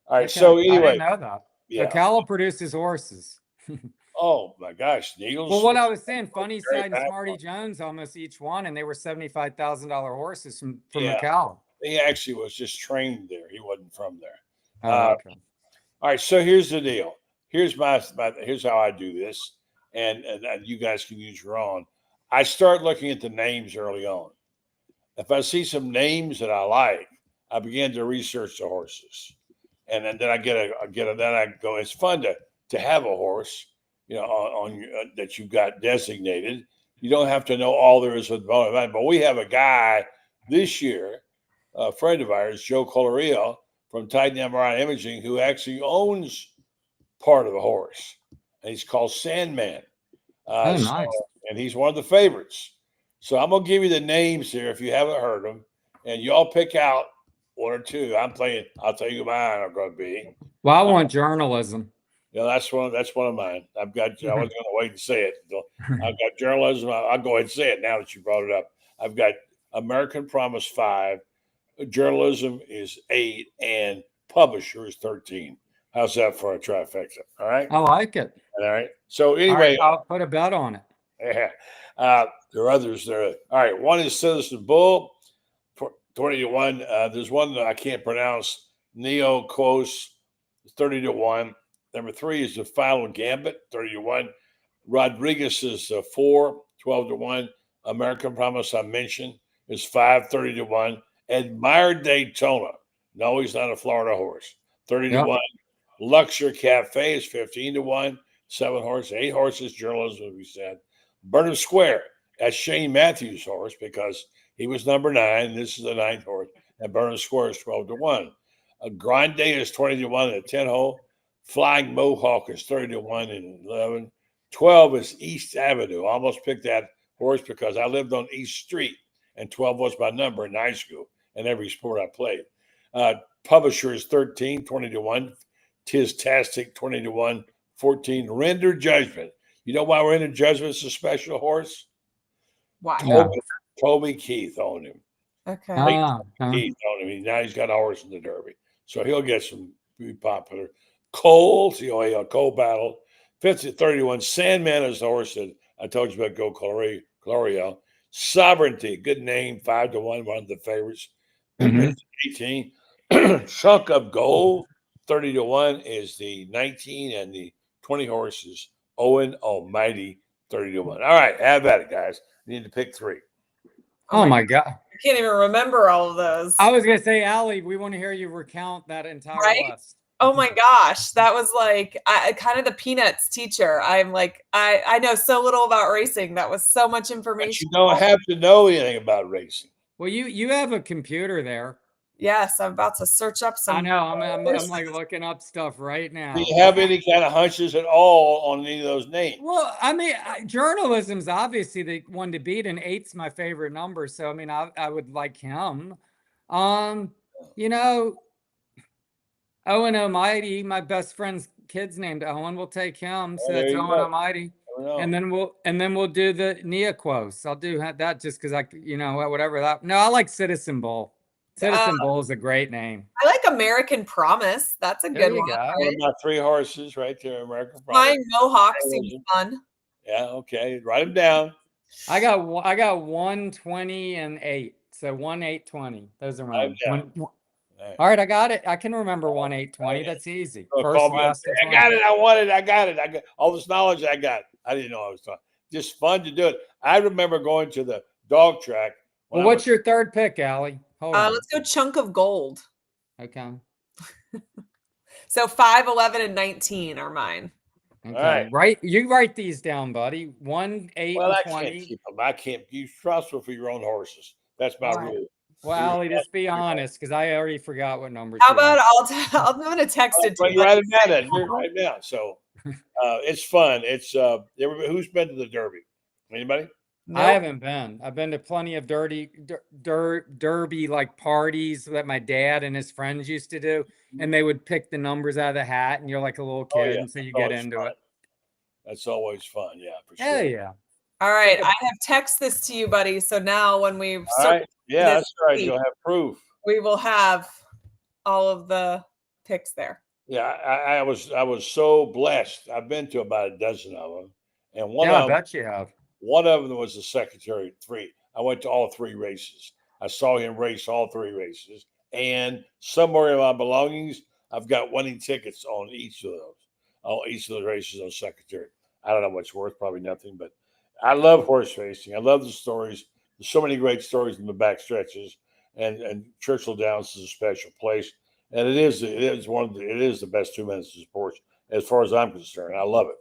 All right, Okay. so I anyway, didn't know that. yeah. Ocala produces horses. Oh my gosh, Needles. Well, what I was saying, Funny Very Side and bad Smarty one. Jones almost each won, and they were $75,000 horses from Yeah. Ocala. He actually was just trained there. He wasn't from there. Oh, okay. All right, so here's the deal. Here's here's how I do this, and you guys can use your own. I start looking at the names early on. If I see some names that I like, I begin to research the horses, and then I then I go. It's fun to have a horse, you know, on your, that you've got designated. You don't have to know all there is with the but we have a guy this year, a friend of ours, Joe Colorio from Titan MRI Imaging, who actually owns part of the horse, and he's called Sandman. Oh, nice. And he's one of the favorites. So I'm gonna give you the names here if you haven't heard them, and you all pick out one or two. I'll tell you who mine are going to be. Well, I want journalism. Yeah, that's one of mine. I wasn't going to wait and say it. I've got journalism. I'll go ahead and say it now that you brought it up. I've got American Promise 5, journalism is 8, and publisher is 13. How's that for a trifecta? All right. I like it. All right. So All anyway, right, I'll put a bet on it. yeah. There are others there. All right. One is Citizen Bull, 20-1. There's one that I can't pronounce. Neo Quos, 30-1. Number 3 is the Final Gambit, 30-1. Rodriguez is 4, 12-1. American Promise, I mentioned, is 5, 30-1. Admired Daytona. No, he's not a Florida horse. 30-1. Yep. Luxor Cafe is 15-1. 7 horses, 8 horses, journalism, as we said. Burnham Square, that's Shane Matthews' horse because he was number 9. This is the 9th horse. And Burnham Square is 12-1. Grande is 20-1 in the 10 hole. Flying Mohawk is 30-1 in 11. 12 is East Avenue. I almost picked that horse because I lived on East Street, and 12 was my number in high school and every sport I played. Publisher is 13, 20-1. Tistastic, 20-1. 14, Render Judgment. You know why Render Judgment is a special horse? Why? Yeah. Toby Keith owned him. Okay. Keith owned him. Now he's got a horse in the Derby. So he'll get some be popular. Cole, Cole Battle, 50-31. Sandman is the horse that I told you about. Go Colorio. Sovereignty, good name, 5-1, one of the favorites. 18. Chunk of Gold, 30-1 is the 19, and the 20 horses. Owen Almighty, 30-1. All right, have at it, guys. You need to pick 3. Oh my God. I can't even remember all of those. I was going to say, Allie, we want to hear you recount that entire list. Oh my gosh, that was like kind of the Peanuts teacher. I'm like, I know so little about racing. That was so much But information. you don't have to know anything about racing. Well, you have a computer there. Yes, I'm about to search up some. I know. I'm like looking up stuff right now. Do you have any kind of hunches at all on any of those names? Well, I mean, journalism's obviously the one to beat, and 8's my favorite number. So, I mean, I would like him. You know, Owen Almighty, my best friend's kid's named Owen. We'll take him. So There that's you Owen go. Almighty. know. And then we'll do the Neoquos. I'll do that just because whatever that. No, I like Citizen Bull. Citizen Bull is a great name. I like American Promise. That's a There good you one. go. right? One of my 3 horses right there, American Promise. Mine Mohawk seems fun. Yeah, okay. Write them down. I got 120 and 8. So 1, 8, 20. Those are mine. Yeah. All right, I got it. I can remember 1, 8, 20. That's easy. So First, call me up. last, and I got it. I want it. I got it. I got all this knowledge I got. I didn't know I was talking. Just fun to do it. I remember going to the dog track. Well, what's your third pick, Allie? Hold on. Let's go Chunk of Gold. Okay. So 5, 11, and 19 are mine. Okay. right. You write these down, buddy. 1, 8, Well, I and can't 20. keep them. I can't. You trustful for your own horses. That's my All right. rule. Well, Allie, just be honest, because I already forgot what numbers. How you had. about I'm going to text it to But you. you write it down. Then. You're right now. So It's fun. It's who's been to the Derby? Anybody? I haven't been. I've been to plenty of derby like parties that my dad and his friends used to do, and they would pick the numbers out of the hat, and you're like a little kid, and so you get into it. That's always fun. Yeah, for sure. Hell yeah. All right, I have texted this to you, buddy. So now when we yeah, that's right. You'll have proof. We will have all of the picks there. Yeah, I was so blessed. I've been to about a dozen of them, and I bet you have. One of them was the Secretary of 3. I went to all 3 races. I saw him race all 3 races, and somewhere in my belongings, I've got winning tickets on each of those. Each of the races on Secretary. I don't know what's worth, probably nothing, but I love horse racing. I love the stories. There's so many great stories in the back stretches, and Churchill Downs is a special place. And it is the best 2 minutes of sports as far as I'm concerned. I love it.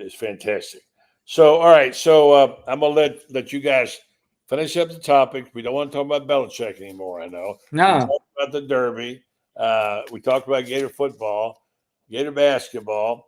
It's fantastic. So, all right. So I'm gonna let you guys finish up the topic. We don't want to talk about Belichick anymore. I know. No. We talked about the Derby. We talked about Gator football, Gator basketball.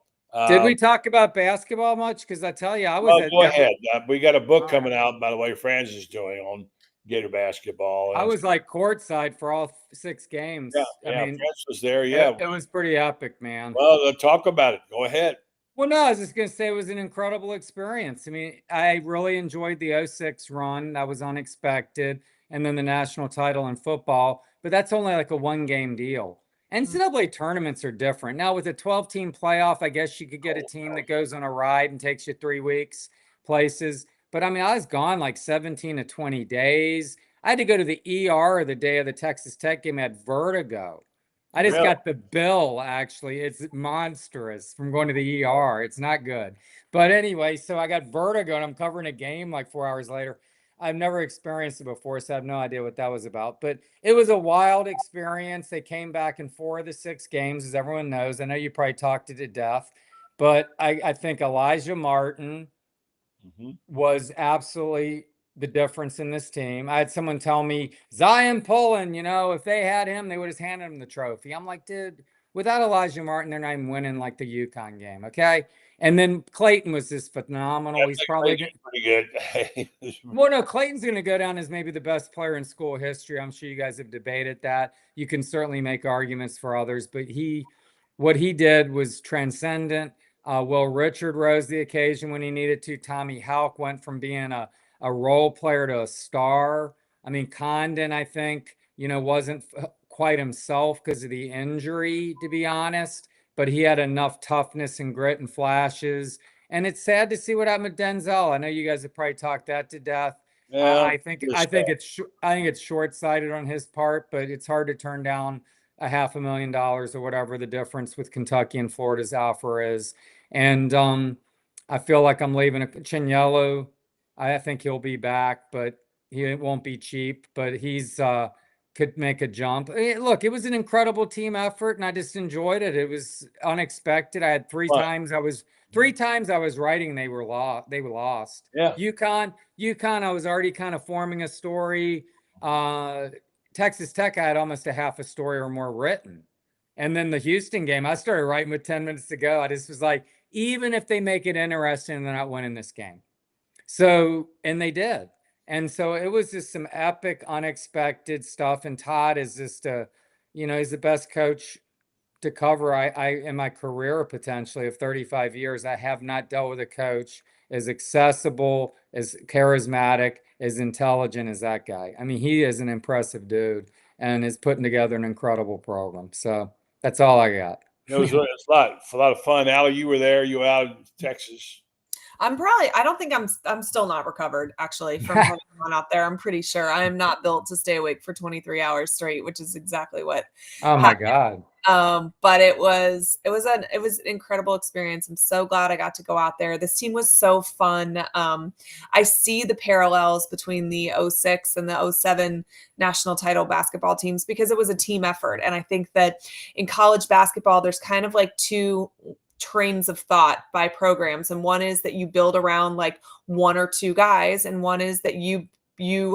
Did we talk about basketball much? Because I tell you, I was. Go ahead. We got a book coming out, by the way. Franz is doing on Gator basketball. I was like courtside for all 6 games. Yeah, I mean, Franz was there. Yeah, it was pretty epic, man. Well, talk about it. Go ahead. Well, no, I was just going to say it was an incredible experience. I mean, I really enjoyed the 06 run. That was unexpected. And then the national title in football. But that's only like a 1-game deal. NCAA tournaments are different. Now, with a 12-team playoff, I guess you could get a team that goes on a ride and takes you 3 weeks places. But, I mean, I was gone like 17 to 20 days. I had to go to the ER the day of the Texas Tech game. I had vertigo. I just got the bill, actually. It's monstrous from going to the ER. It's not good. But anyway, so I got vertigo, and I'm covering a game like 4 hours later. I've never experienced it before, so I have no idea what that was about. But it was a wild experience. They came back in 4 of the 6 games, as everyone knows. I know you probably talked it to death. But I think Elijah Martin was absolutely the difference in this team. I had someone tell me, Zion Pullen, if they had him, they would have handed him the trophy. I'm like, dude, without Elijah Martin, they're not even winning like the UConn game, okay? And then Clayton was just phenomenal. He's probably pretty good. Well, no, Clayton's going to go down as maybe the best player in school history. I'm sure you guys have debated that. You can certainly make arguments for others, but what he did was transcendent. Will Richard rose the occasion when he needed to. Tommy Houck went from being a role player to a star. I mean, Condon, I think, wasn't quite himself because of the injury, to be honest, but he had enough toughness and grit and flashes. And it's sad to see what happened with Denzel. I know you guys have probably talked that to death. Yeah, I think it's short-sighted on his part, but it's hard to turn down $500,000 or whatever the difference with Kentucky and Florida's offer is. And I feel like I'm leaving Chinyelu. I think he'll be back, but he won't be cheap. But he's could make a jump. Look, it was an incredible team effort, and I just enjoyed it. It was unexpected. I had 3 times I was writing. They were lost. Yeah. UConn. I was already kind of forming a story. Texas Tech, I had almost a half a story or more written. And then the Houston game, I started writing with 10 minutes to go. I just was like, even if they make it interesting, they're not winning this game. So, and they did. And so it was just some epic, unexpected stuff. And Todd is just he's the best coach to cover. I in my career, potentially of 35 years, I have not dealt with a coach as accessible, as charismatic, as intelligent as that guy. I mean, he is an impressive dude and is putting together an incredible program. So that's all I got. It was a lot of fun. Allie, you were there. You were out in Texas. I don't think I'm still not recovered actually from having gone out there. I'm pretty sure I am not built to stay awake for 23 hours straight, which is exactly what. Oh my God. But it was an incredible experience. I'm so glad I got to go out there. This team was so fun. I see the parallels between the 06 and the 07 national title basketball teams because it was a team effort. And I think that in college basketball, there's kind of like 2 trains of thought by programs. And one is that you build around like 1 or 2 guys. And one is that you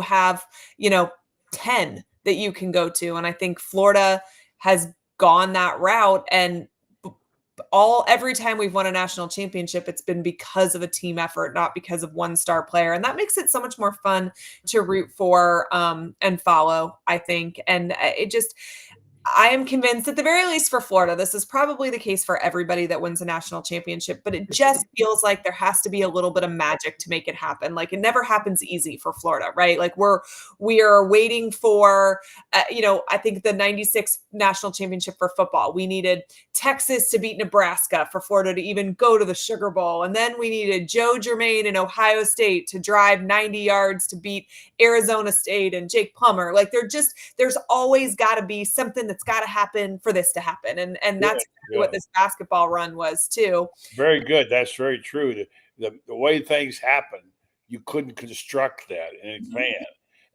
have, 10 that you can go to. And I think Florida has gone that route. And every time we've won a national championship, it's been because of a team effort, not because of one star player. And that makes it so much more fun to root for and follow, I think. And I am convinced, at the very least for Florida, this is probably the case for everybody that wins a national championship, but it just feels like there has to be a little bit of magic to make it happen. Like, it never happens easy for Florida, right? Like, we are waiting for, I think the 96 national championship for football, we needed Texas to beat Nebraska for Florida to even go to the Sugar Bowl. And then we needed Joe Germain and Ohio State to drive 90 yards to beat Arizona State and Jake Plummer. Like, there's always got to be something that's got to happen for this to happen. And that's exactly what this basketball run was too. Very good. That's very true. The way things happen, you couldn't construct that in advance.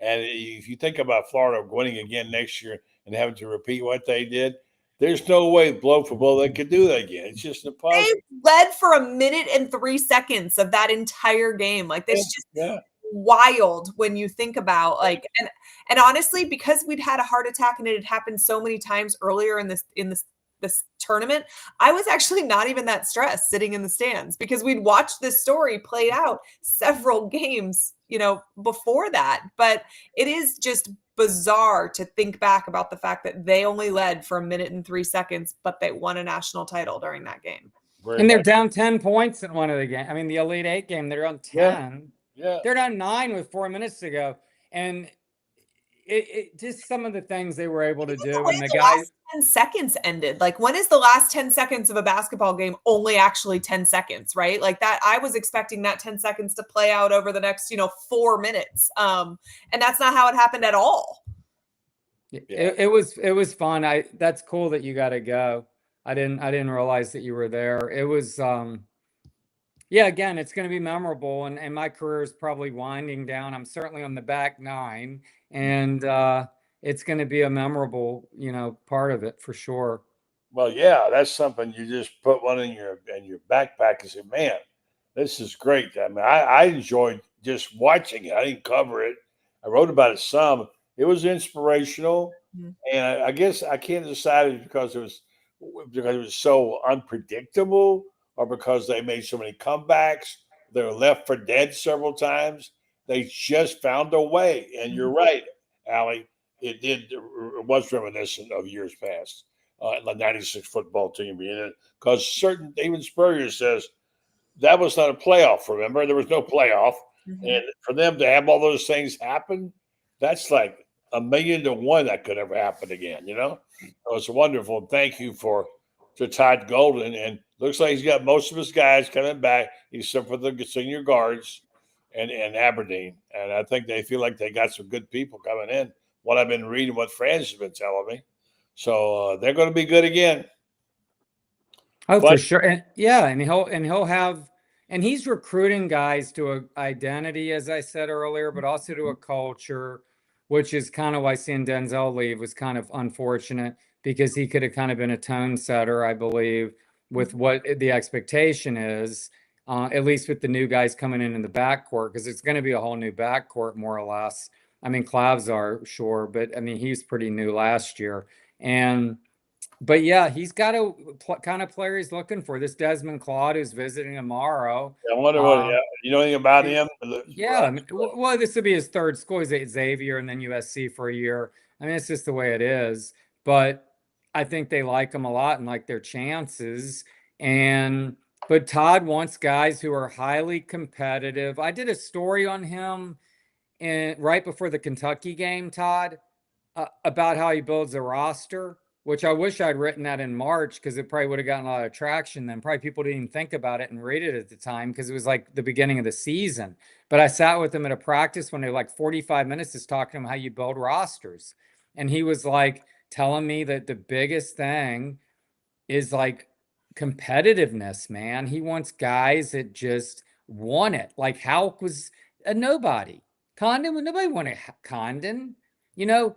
And if you think about Florida winning again next year and having to repeat what they did, there's no way blow for blow they could do that again. It's just impossible. They led for 1 minute and 3 seconds of that entire game. Like, this just wild when you think about, like, and honestly, because we'd had a heart attack and it had happened so many times earlier in this tournament, I was actually not even that stressed sitting in the stands, because we'd watched this story played out several games, before that. But it is just bizarre to think back about the fact that they only led for 1 minute and 3 seconds, but they won a national title during that game. And they're down 10 points in one of the games. I mean, the Elite Eight game, they're on 10. Yeah. They're down 9 with 4 minutes to go. And it just some of the things they were able to do. And the guys, 10 seconds ended. Like, when is the last 10 seconds of a basketball game only actually 10 seconds, right? Like that, I was expecting that 10 seconds to play out over the next, 4 minutes. And that's not how it happened at all. It was fun. That's cool that you got to go. I didn't realize that you were there. It was, again, it's going to be memorable, and my career is probably winding down. I'm certainly on the back 9, and it's going to be a memorable, part of it for sure. Well, yeah, that's something you just put one in your backpack and say, man, this is great. I mean, I enjoyed just watching it. I didn't cover it. I wrote about it some. It was inspirational, and I guess I can't decide if because it was so unpredictable, or because they made so many comebacks. They were left for dead several times. They just found a way. And you're right, Allie. It was reminiscent of years past, the 96 football team being it. Because even Spurrier says that was not a playoff, remember? There was no playoff. And for them to have all those things happen, that's like 1,000,000 to 1 that could ever happen again, So it's wonderful. Thank you to Todd Golden. And looks like he's got most of his guys coming back, except for the senior guards and Aberdeen. And I think they feel like they got some good people coming in. What I've been reading, what Fran's has been telling me. So they're going to be good again. Oh, for sure. And he'll have, and he's recruiting guys to an identity, as I said earlier, but also to a culture, which is kind of why seeing Denzel leave was kind of unfortunate, because he could have kind of been a tone setter, I believe, with what the expectation is, at least with the new guys coming in the backcourt, because it's going to be a whole new backcourt, more or less. I mean, Clavs sure, but I mean, he's pretty new last year. But yeah, he's got a kind of player he's looking for. This Desmond Claude who's visiting tomorrow. I wonder you know anything about him? Yeah, well, this will be his third school. He's at Xavier and then USC for a year. I mean, it's just the way it is. But I think they like him a lot and like their chances. But Todd wants guys who are highly competitive. I did a story on him right before the Kentucky game, Todd, about how he builds a roster, which I wish I'd written that in March, because it probably would have gotten a lot of traction then. Probably people didn't even think about it and read it at the time, because it was like the beginning of the season. But I sat with him at a practice when they were like 45 minutes just talking to him how you build rosters. And he was like telling me that the biggest thing is like competitiveness, man. He wants guys that just want it. Like Houck was a nobody. Condon, nobody wanted Condon. No,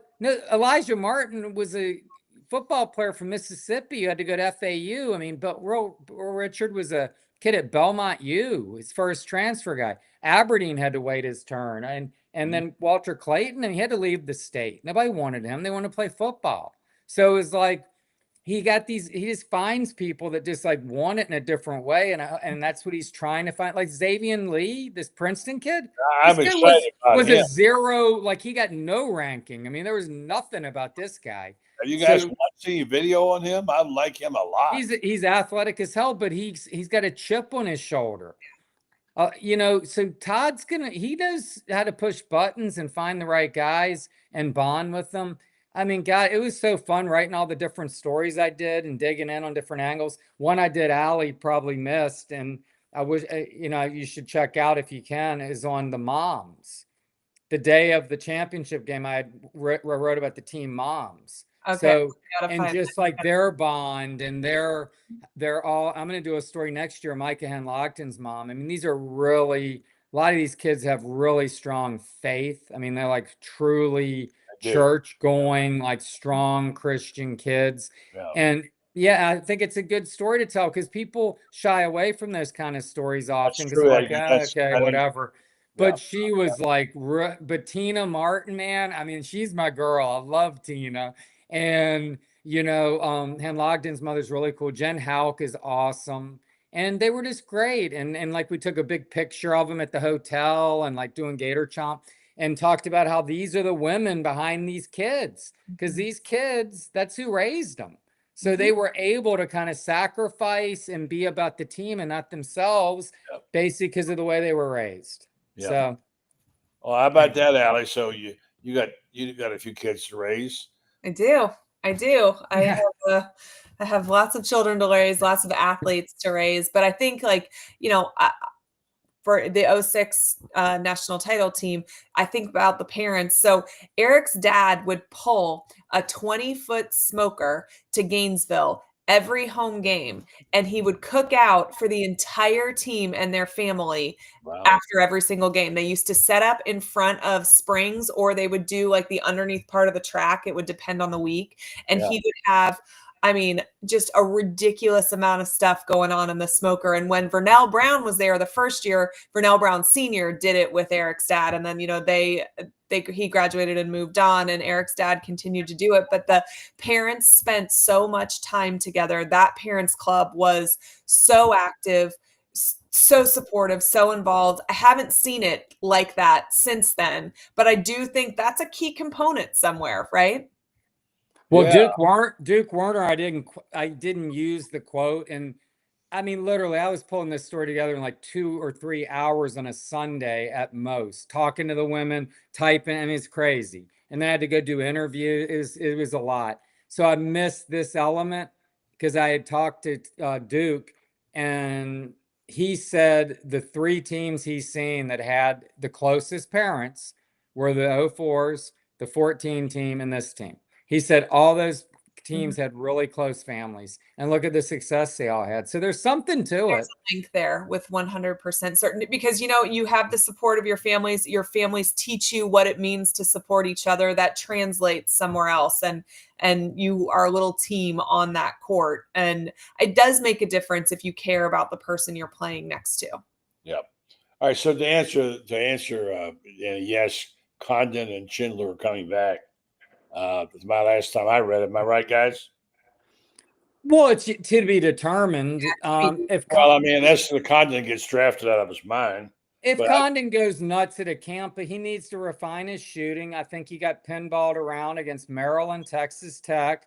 Elijah Martin was a football player from Mississippi who had to go to FAU. I mean, but Richard was a kid at Belmont U, his first transfer guy. Aberdeen had to wait his turn. And then Walter Clayton, and he had to leave the state. Nobody wanted him. They wanted to play football. So it was like, he just finds people that just like want it in a different way. And that's what he's trying to find. Like Xavier Lee, this Princeton kid, I'm this kid excited about was him. a zero. Like he got no ranking. I mean, there was nothing about this guy. Have you guys watching video on him? I like him a lot. He's athletic as hell, but he's got a chip on his shoulder. So Todd's he knows how to push buttons and find the right guys and bond with them. I mean, God, it was so fun writing all the different stories I did and digging in on different angles. One I did, Allie probably missed, and I wish, you should check out if you can, is on the moms. The day of the championship game, I wrote about the team moms. Okay. So, and just like their bond and they're all, I'm going to do a story next year, Micah Henlogton's mom. I mean, these are really, a lot of these kids have really strong faith. I mean, they're like truly church going, like strong Christian kids. Yeah. And yeah, I think it's a good story to tell because people shy away from those kind of stories often because they're like, okay, whatever. But she was like, but Tina Martin, man, I mean, she's my girl. I love Tina. And, Henlogton's mother's really cool. Jen Hauk is awesome. And they were just great. And like we took a big picture of them at the hotel and like doing Gator Chomp and talked about how these are the women behind these kids. Because these kids, that's who raised them. So they were able to kind of sacrifice and be about the team and not themselves, basically because of the way they were raised. Yep. So, well, how about that, Allie? So you got a few kids to raise. I do. I have lots of children to raise, lots of athletes to raise, but I think for the 06 national title team, I think about the parents. So Eric's dad would pull a 20-foot smoker to Gainesville every home game, and he would cook out for the entire team and their family after every single game. They used to set up in front of Springs, or they would do like the underneath part of the track. It would depend on the week. And he would have, just a ridiculous amount of stuff going on in the smoker. And when Vernell Browne was there the first year, Vernell Browne Sr. did it with Eric's dad. And then, he graduated and moved on, and Eric's dad continued to do it. But the parents spent so much time together. That parents club was so active, so supportive, so involved. I haven't seen it like that since then, but I do think that's a key component somewhere, right? Well, Duke Warner, I didn't use the quote. And I mean, literally, I was pulling this story together in like 2 or 3 hours on a Sunday at most, talking to the women, typing. I mean, it's crazy. And then I had to go do interviews. It was a lot. So I missed this element because I had talked to Duke, and he said the 3 teams he's seen that had the closest parents were the 04s, the 14 team, and this team. He said all those teams had really close families, and look at the success they all had. So there's something to it. A link there with 100% certainty, because you have the support of your families. Your families teach you what it means to support each other. That translates somewhere else, and you are a little team on that court. And it does make a difference if you care about the person you're playing next to. Yep. All right. So to answer, yes, Condon and Schindler are coming back. It's my last time I read it. Am I right, guys? Well, it's to be determined. That's the Condon gets drafted out of his mind. If Condon goes nuts at a camp, but he needs to refine his shooting. I think he got pinballed around against Maryland, Texas Tech,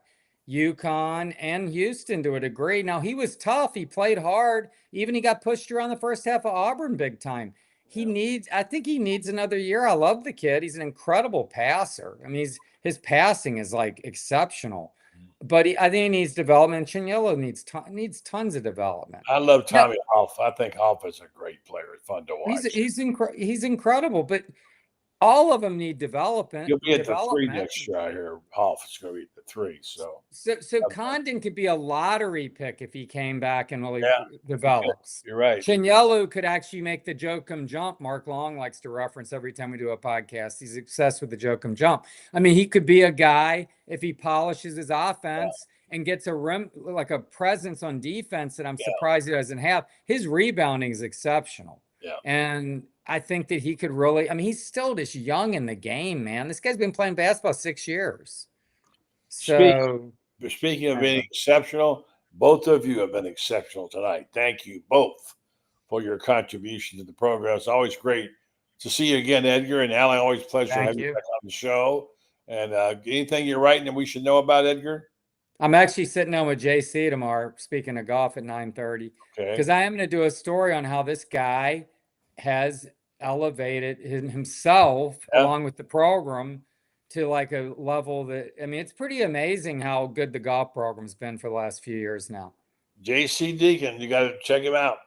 UConn, and Houston to a degree. Now, he was tough. He played hard. Even he got pushed around the first half of Auburn big time. I think he needs another year. I love the kid. He's an incredible passer. I mean, his passing is like exceptional, but I think he needs development. Chignolo needs tons of development. I love Tommy Hoff. I think Hoff is a great player. It's fun to watch. He's incredible, but all of them need development. You'll be at the 3 next year. I hear Hoff is going to be at the 3. So Condon could be a lottery pick if he came back and really develops. You're right. Chignolo could actually make the Jokum jump. Mark Long likes to reference every time we do a podcast. He's obsessed with the Jokum jump. I mean, he could be a guy if he polishes his offense and gets like a presence on defense that I'm surprised he doesn't have. His rebounding is exceptional. Yeah. And I think that he could really, he's still just young in the game, man. This guy's been playing basketball 6 years. So speaking of being exceptional, both of you have been exceptional tonight. Thank you both for your contribution to the program. It's always great to see you again, Edgar and Alan. Always a pleasure having you back on the show. And anything you're writing that we should know about, Edgar? I'm actually sitting down with JC tomorrow, speaking of golf at 9:30, because I am going to do a story on how this guy has elevated himself along with the program to like a level that, I mean, it's pretty amazing how good the golf program's been for the last few years now. JC Deacon, you got to check him out.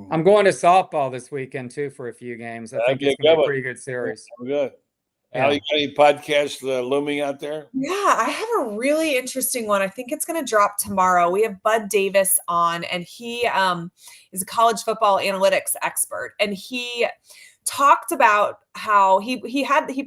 I'm going to softball this weekend too for a few games. I think it's going to be a pretty good series. Good. Al, you got any podcasts looming out there? Yeah, I have a really interesting one. I think it's going to drop tomorrow. We have Bud Davis on, and he is a college football analytics expert. And he talked about how he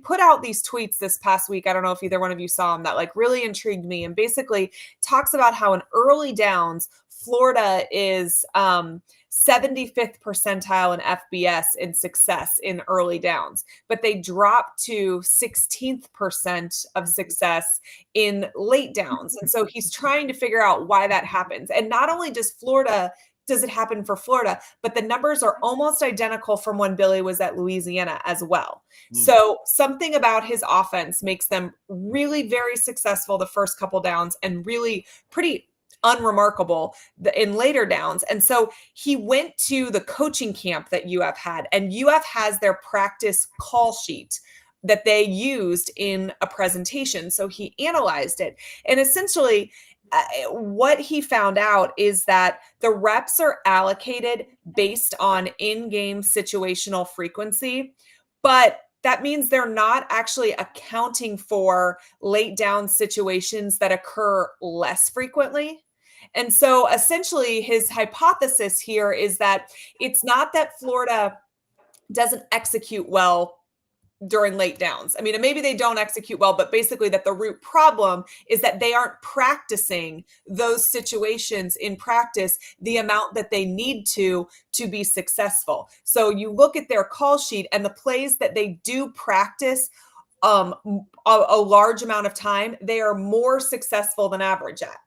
put out these tweets this past week. I don't know if either one of you saw them, that like really intrigued me. And basically talks about how in early downs, Florida is 75th percentile in FBS in success in early downs, but they dropped to 16th percent of success in late downs. And so he's trying to figure out why that happens. And not only does it happen for Florida, but the numbers are almost identical from when Billy was at Louisiana as well. So something about his offense makes them really very successful the first couple downs and really pretty unremarkable in later downs. And so he went to the coaching camp that UF had, and UF has their practice call sheet that they used in a presentation. So he analyzed it, and essentially what he found out is that the reps are allocated based on in-game situational frequency, but that means they're not actually accounting for late down situations that occur less frequently. And so essentially his hypothesis here is that it's not that Florida doesn't execute well during late downs. I mean, maybe they don't execute well, but basically that the root problem is that they aren't practicing those situations in practice the amount that they need to be successful. So you look at their call sheet, and the plays that they do practice a large amount of time, they are more successful than average at.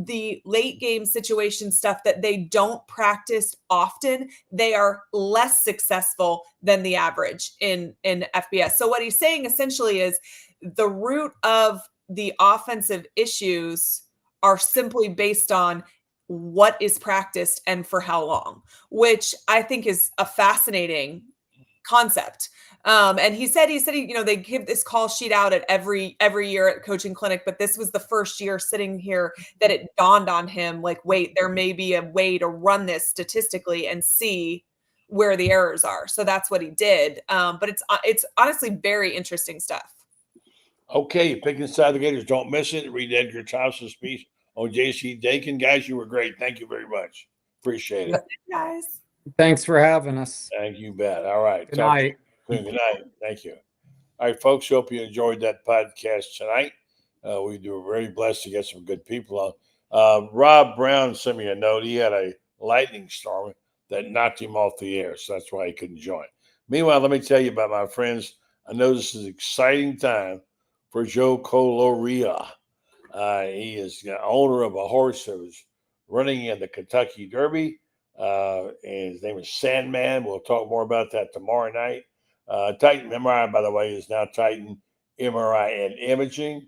The late game situation stuff that they don't practice often, they are less successful than the average in FBS. So what he's saying essentially is the root of the offensive issues are simply based on what is practiced and for how long, which I think is a fascinating concept. And he said, they give this call sheet out at every year at coaching clinic, but this was the first year sitting here that it dawned on him, like, wait, there may be a way to run this statistically and see where the errors are. So that's what he did. But it's honestly very interesting stuff. Okay, picking side the Gators, don't miss it. Read Edgar Thompson's piece on JC Dakin. Guys, you were great. Thank you very much. Appreciate it. Guys. Thanks for having us. Thank you, bet. All right. Good night. Good night. Thank you. All right, folks. Hope you enjoyed that podcast tonight. We were very blessed to get some good people on. Rob Browne sent me a note. He had a lightning storm that knocked him off the air, so that's why he couldn't join. Meanwhile, let me tell you about my friends. I know this is an exciting time for Joe Coloria. He is the owner of a horse that was running in the Kentucky Derby, and his name is Sandman. We'll talk more about that tomorrow night. Titan MRI, by the way, is now Titan MRI and Imaging.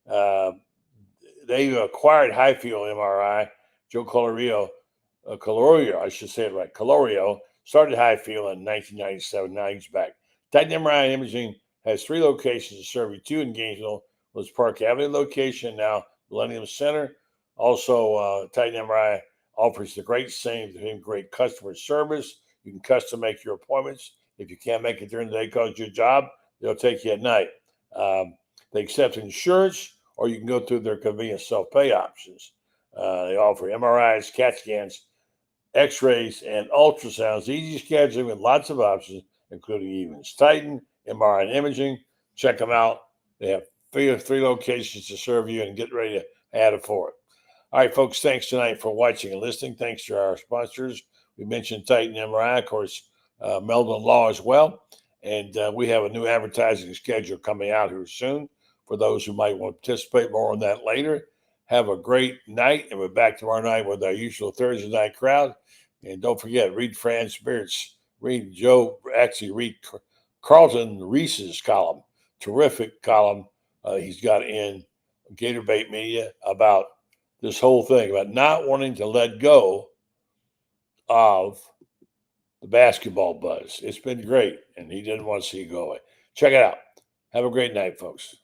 They acquired Highfield MRI. Joe Colorio, I should say it right. Colorio started Highfield in 1997. Now he's back. Titan MRI and Imaging has 3 locations in Surrey, 2 in Gainesville, Woods Park Avenue location, now Millennium Center. Also, Titan MRI offers the great same, great customer service. You can custom make your appointments. If you can't make it during the day because of your job, they'll take you at night. They accept insurance, or you can go through their convenient self-pay options. They offer MRIs, CAT scans, X-rays, and ultrasounds. Easy scheduling with lots of options, including events. Titan MRI and Imaging. Check them out. They have three locations to serve you, and get ready to add it for it. All right, folks, thanks tonight for watching and listening. Thanks to our sponsors. We mentioned Titan MRI, of course, Meldon Law as well. And we have a new advertising schedule coming out here soon for those who might want to participate. More on that later. Have a great night, and we're back tomorrow night with our usual Thursday night crowd. And don't forget, read Fran Spirits, read Carlton Reese's column, terrific column he's got in Gator Bait Media about this whole thing, about not wanting to let go of the basketball buzz. It's been great, and he didn't want to see it go away. Check it out. Have a great night, folks.